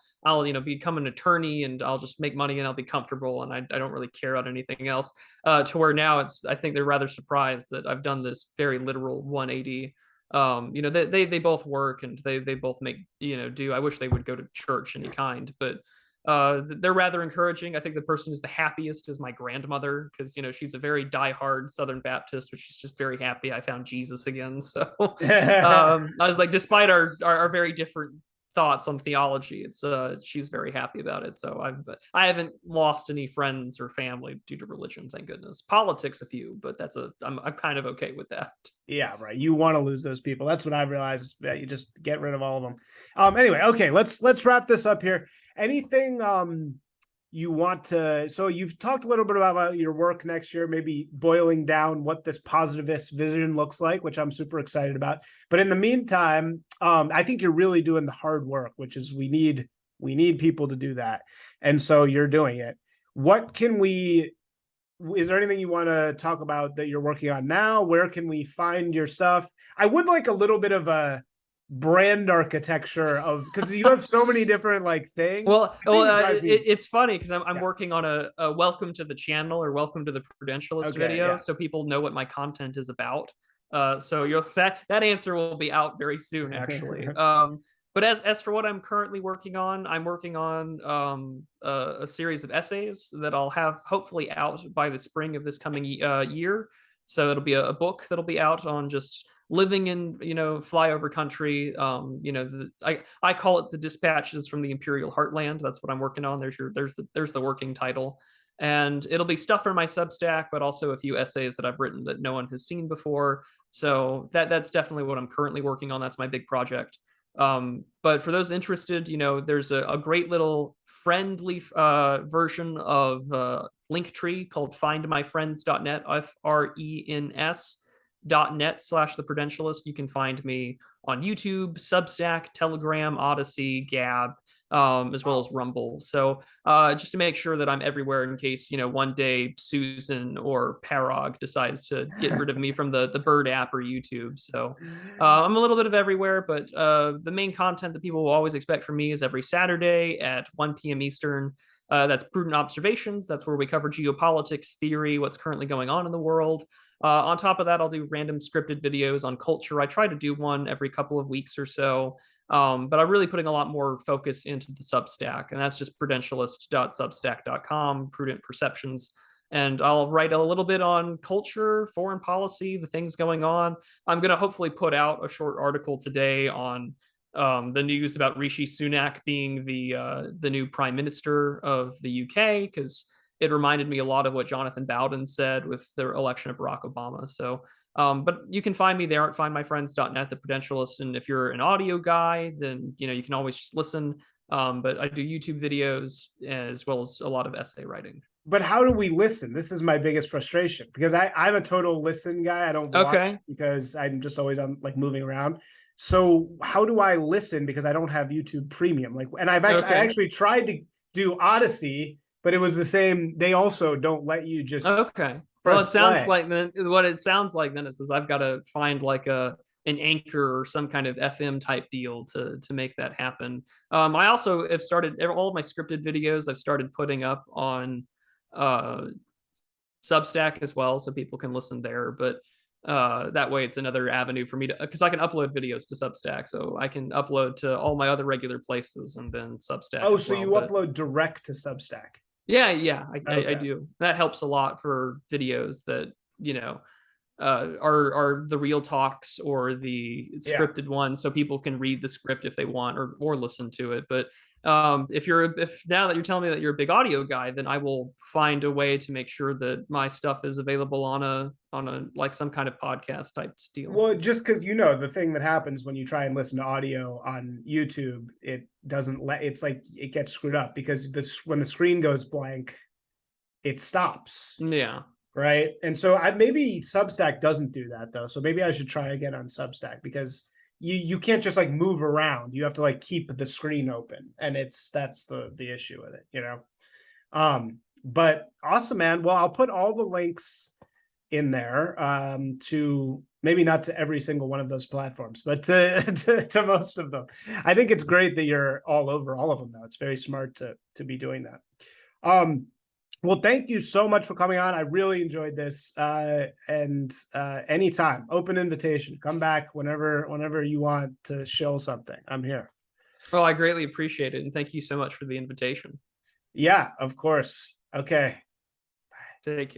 become an attorney and I'll just make money and I'll be comfortable, and I don't really care about anything else. To where now I think they're rather surprised that I've done this very literal 180. They both work and they both make do. I wish they would go to church any kind, but they're rather encouraging. I think the person who's the happiest is my grandmother, because she's a very diehard Southern Baptist, which is just very happy I found Jesus again. So I was like, despite our very different thoughts on theology, it's she's very happy about it. So I haven't lost any friends or family due to religion, thank goodness. Politics a few, but I'm kind of okay with that. Yeah, right. You want to lose those people. That's what I've realized. That you just get rid of all of them. Anyway, okay, let's wrap this up here. Anything you want to? So you've talked a little bit about your work next year, maybe boiling down what this positivist vision looks like, which I'm super excited about. But in the meantime, I think you're really doing the hard work, which is we need people to do that, and so you're doing it. What can we? Is there anything you want to talk about that you're working on now? Where can we find your stuff? I would like a little bit of a brand architecture of, because you have so many different like things. It's funny because I'm working on a welcome to the channel or welcome to the Prudentialist video, so people know what my content is about. So that answer will be out very soon, actually. But as for what I'm currently working on, I'm working on a series of essays that I'll have hopefully out by the spring of this coming year. So it'll be a book that'll be out on just living in flyover country. I call it the dispatches from the imperial heartland. That's what I'm working on. There's the working title, and it'll be stuff from my Substack, but also a few essays that I've written that no one has seen before. So that's definitely what I'm currently working on. That's my big project. But for those interested, there's a great little friendly version of Linktree called findmyfriends.net, FRENS.net/the Prudentialist. You can find me on YouTube, Substack, Telegram, Odyssey, Gab, as well as Rumble. So just to make sure that I'm everywhere in case, one day Susan or Parag decides to get rid of me from the Bird app or YouTube. So I'm a little bit of everywhere, but the main content that people will always expect from me is every Saturday at 1 p.m. Eastern. That's Prudent Observations. That's where we cover geopolitics, theory, what's currently going on in the world. On top of that, I'll do random scripted videos on culture. I try to do one every couple of weeks or so. But I'm really putting a lot more focus into the Substack, and that's just prudentialist.substack.com, Prudent Perceptions. And I'll write a little bit on culture, foreign policy, the things going on. I'm going to hopefully put out a short article today on the news about Rishi Sunak being the new prime minister of the UK, because it reminded me a lot of what Jonathan Bowden said with the election of Barack Obama. So but you can find me there at findmyfriends.net, the Prudentialist. And if you're an audio guy, then you can always just listen. But I do YouTube videos as well as a lot of essay writing. But how do we listen? This is my biggest frustration, because I'm a total listen guy. I don't watch because I'm just always on like moving around. So how do I listen? Because I don't have YouTube Premium. I actually tried to do Odyssey, but it was the same. They also don't let you just Well, it sounds like what it sounds like then is I've got to find like an anchor or some kind of FM type deal to make that happen. I also have started all of my scripted videos. I've started putting up on Substack as well, so people can listen there. But that way, it's another avenue for me because I can upload videos to Substack, so I can upload to all my other regular places and then Substack. Oh, so you upload direct to Substack? Yeah, I do. That helps a lot for videos that are the real talks or the scripted ones, so people can read the script if they want or listen to it. But if now that you're telling me that you're a big audio guy, then I will find a way to make sure that my stuff is available on a like some kind of podcast type deal. Well, just because the thing that happens when you try and listen to audio on YouTube, it doesn't it's like it gets screwed up because when the screen goes blank, it stops. Yeah. Right. And so maybe Substack doesn't do that though. So maybe I should try again on Substack, because you can't just like move around. You have to like keep the screen open, and that's the issue with it, But awesome, man. Well, I'll put all the links in there to maybe not to every single one of those platforms, but to most of them. I think it's great that you're all over all of them though. It's very smart to be doing that. Well, thank you so much for coming on. I really enjoyed this. And anytime, open invitation. Come back whenever you want to show something. I'm here. Well, I greatly appreciate it. And thank you so much for the invitation. Yeah, of course. Okay. Take care.